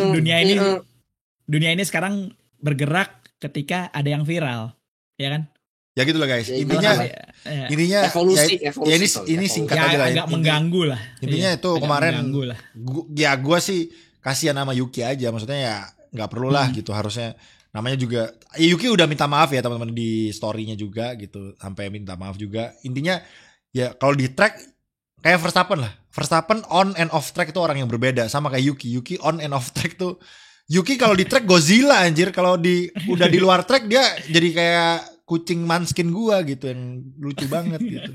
dunia ini sekarang bergerak ketika ada yang viral, ya kan? Ya gitu lah guys. Intinya evolusi. Ini singkat aja lah. Agak mengganggu lah. Intinya itu kemarin gue sih kasihan sama Yuki aja. Maksudnya ya nggak perlu lah gitu. Harusnya namanya juga Yuki udah minta maaf ya teman-teman di story-nya juga gitu. Sampai minta maaf juga. Intinya ya kalau di track kayak Verstappen lah. Verstappen on and off track itu orang yang berbeda. Sama kayak Yuki on and off track tuh. Yuki kalau di track Godzilla anjir. Kalau udah di luar track dia jadi kayak kucing manskin gua gitu yang lucu banget gitu.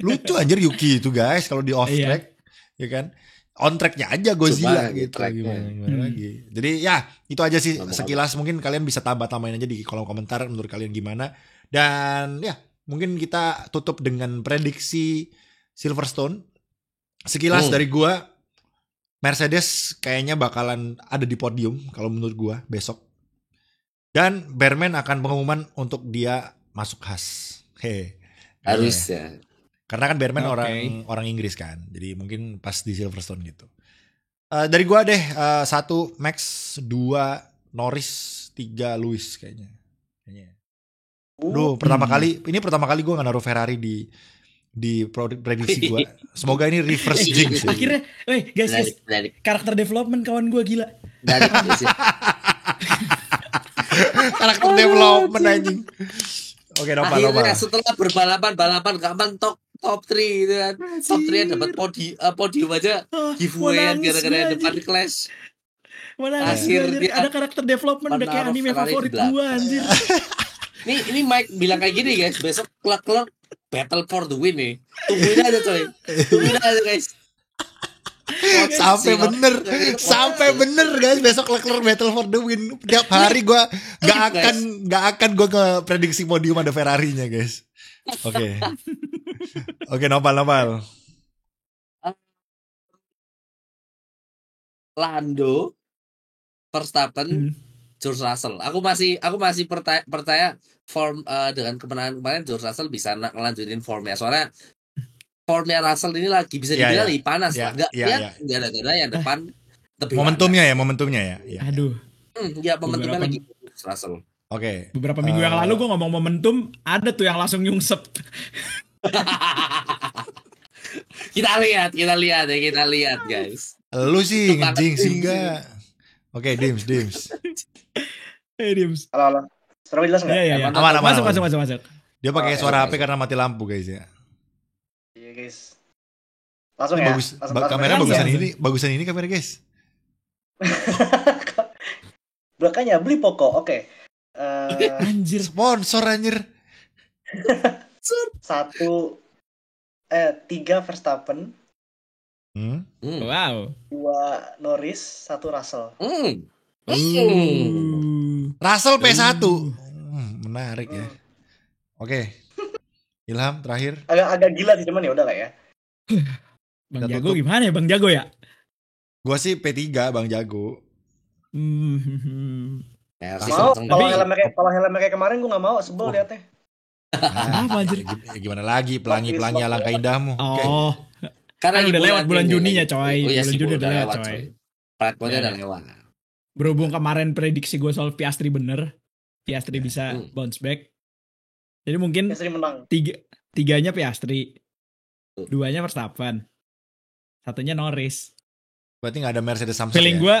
Lucu anjir Yuki itu guys kalau di off track ya kan. On tracknya aja Godzilla gitu gimana lagi. Jadi ya itu aja sih sekilas, mungkin kalian bisa tambah-tambahin aja di kolom komentar menurut kalian gimana. Dan ya mungkin kita tutup dengan prediksi Silverstone. Sekilas dari gua, Mercedes kayaknya bakalan ada di podium kalau menurut gua besok. Dan Berman akan pengumuman untuk dia masuk Haas. Harus ya. Karena kan Berman orang Inggris kan. Jadi mungkin pas di Silverstone gitu. Dari gua deh 1 Max, 2 Norris, 3 Lewis kayaknya. Pertama kali gua nggak naruh Ferrari di prediksi gue. Semoga ini reverse jinx. Akhirnya, guys, karakter development kawan gue gila. Karakter development anjing. Oke, akhirnya setelah balapan gak mentok top 3 gitu kan. Top 3 dapat podium aja giveaway gara-gara depan clash. Akhirnya ada karakter development udah kayak anime favorit gue anjir. Ini Mike bilang kayak gini guys, besok klub battle for the win nih. Tungguin aja coy. Tungguin aja guys. Sampai bener guys, besok Leclerc battle for the win. Tiap hari gue gak akan gue ke prediksi podium ada Ferrari-nya guys. Oke, Nopal. Lando, Verstappen, George Russell. Aku masih percaya form dengan kemenangan kemarin George Russell bisa ngelanjutin formnya. Soalnya formnya Russell ini lagi bisa dibilang lebih panas lah. Gara-gara yang depan momentumnya ya. Aduh. Momentumnya lagi Russell. Oke. Beberapa minggu yang lalu gue ngomong momentum, ada tuh yang langsung nyungsep. Kita lihat guys. Lu sih ngejing sih enggak. Oke, Dims. Dims. Halo. Suara jelas enggak? Iya. Aman. Masuk. Dia pakai suara HP karena mati lampu, guys ya. Iya, guys. Langsung ya. Kamera bagusan ini kamera, guys. Belakangnya beli Poco. Oke. Anjir, sponsor anjir. 3 Verstappen, Wow. 2 Norris, 1 Russell. Russell P1. Menarik ya. Oke. Ilham terakhir. Agak gila sih cuman ya udah lah ya. Bang Kita Jago tutup. gimana ya Bang Jago ya? Gua sih P3 Bang Jago. Kalau helmnya kayak kemarin gue nggak mau, sebel liatnya. Apa anjir? Gimana lagi pelangi-pelangi alangkah indahmu. Oke. Oh, Karena kan udah lewat bulan Juninya coy. Oh, iya Bulan sih, Juni udah udah lewat lewat, coy. Platformnya Ya. udah lewat. Berhubung kemarin prediksi gue soal Piastri bener, Piastri bisa bounce back. Jadi mungkin Piastri menang. tiganya Piastri, 2-nya Verstappen, 1-nya Norris. Berarti gak ada Mercedes Samsung Feeling ya? gue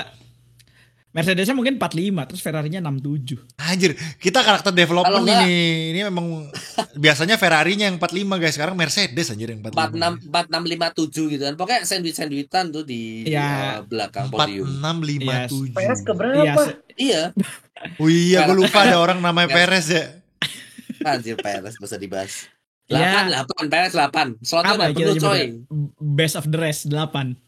Mercedesnya mungkin 45, terus Ferrarinya 67. Anjir, kita karakter development Kalau enggak- ini memang biasanya Ferrarinya yang 45 guys, sekarang Mercedes anjir yang 45. 4657 gitu kan. Pokoknya sandwich-sandwichan tuh di Ya. belakang podium. 4657. PS keberapa? Iya. Oh iya, gue lupa ada orang namanya Perez ya. Anjir Perez bisa dibahas. Ya. 8 Perez 8. Slotnya Apa udah kita penuh coy. nyebutnya? Best of the rest 8.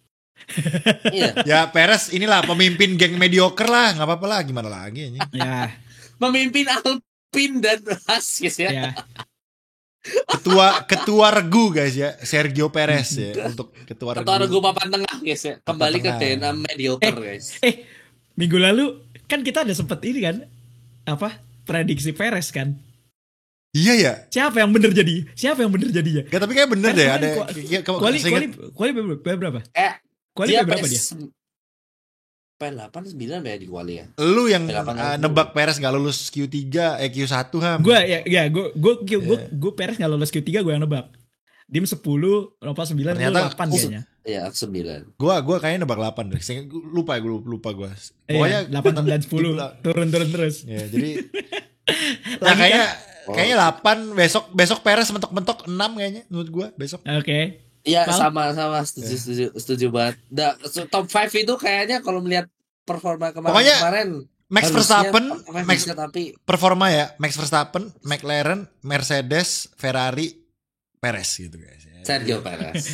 Iya. Ya Perez inilah pemimpin geng mediocre lah, nggak apa-apa lah, gimana lagi ini. Ya, Memimpin Alpine dan Haas guys ya. ya. Ketua regu guys ya, Sergio Perez ya untuk ketua regu. Ketua regu papan tengah guys ya. Kembali ke Papan tengah. DNA mediocre guys. Minggu lalu kan kita ada sempet ini kan, apa, prediksi Perez kan. Iya ya. Siapa yang bener jadinya? Gak, tapi kayak bener deh ada. Kuali berapa? Kuali Dia berapa dia? P8 9 ya di kuali ya. Lu yang P8. nebak Perez nggak lulus Q3 Q1 Ham. Gue Perez nggak lolos Q3, gue yang nebak. Dim 10, Nova 9, Ternyata 8 kayaknya. Iya 9. Gua kayaknya nebak 8 deh. Lupa gua. Pokoknya 8, 9, 10 turun terus. Ya, jadi nah, kayaknya 8 besok Perez mentok-mentok 6 kayaknya menurut gua besok. Oke. Iya Pal? sama setuju banget. Top 5 itu kayaknya kalau melihat performa Pokoknya kemarin Max harusnya Verstappen, bisa, tapi performa ya, Max Verstappen, McLaren, Mercedes, Ferrari, Perez gitu guys. Sergio Perez.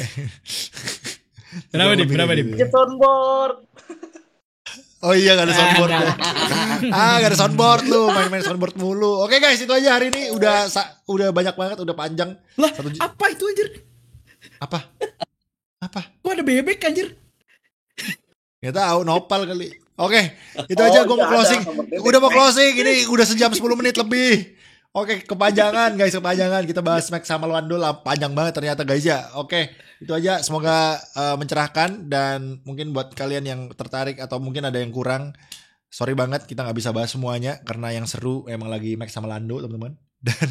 Berapa Dim? Get on board. Oh iya gak ada soundboard ya. Gak ada soundboard lu, main soundboard mulu. Oke guys, itu aja hari ini udah banyak banget, udah panjang. Lah, 1 jam. apa itu anjir? Apa? Kok ada bebek anjir? Gak tahu, nopal kali. Oke, itu aja gue mau closing. Udah mau closing, ini udah sejam 10 menit lebih. Oke, kepanjangan guys, Kita bahas Max sama Lando lah, panjang banget ternyata guys ya. Oke, itu aja. Semoga mencerahkan dan mungkin buat kalian yang tertarik atau mungkin ada yang kurang, sorry banget kita nggak bisa bahas semuanya karena yang seru emang lagi Max sama Lando teman-teman. Dan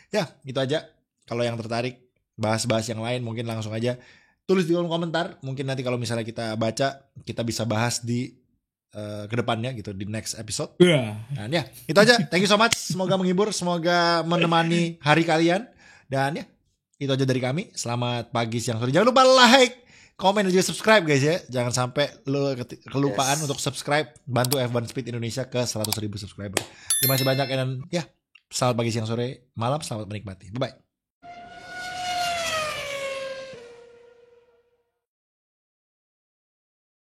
ya itu aja. Kalau yang tertarik bahas-bahas yang lain mungkin langsung aja tulis di kolom komentar. Mungkin nanti kalau misalnya kita baca kita bisa bahas di kedepannya gitu di next episode. Dan ya itu aja. Thank you so much. Semoga menghibur, semoga menemani hari kalian. Dan ya itu aja dari kami. Selamat pagi, siang, sore. Jangan lupa like, komen dan juga subscribe guys ya. Jangan sampai lu kelupaan untuk subscribe. Bantu F1 Speed Indonesia ke 100.000 subscriber. Terima kasih banyak dan ya selamat pagi, siang, sore, malam. Selamat menikmati. Bye bye.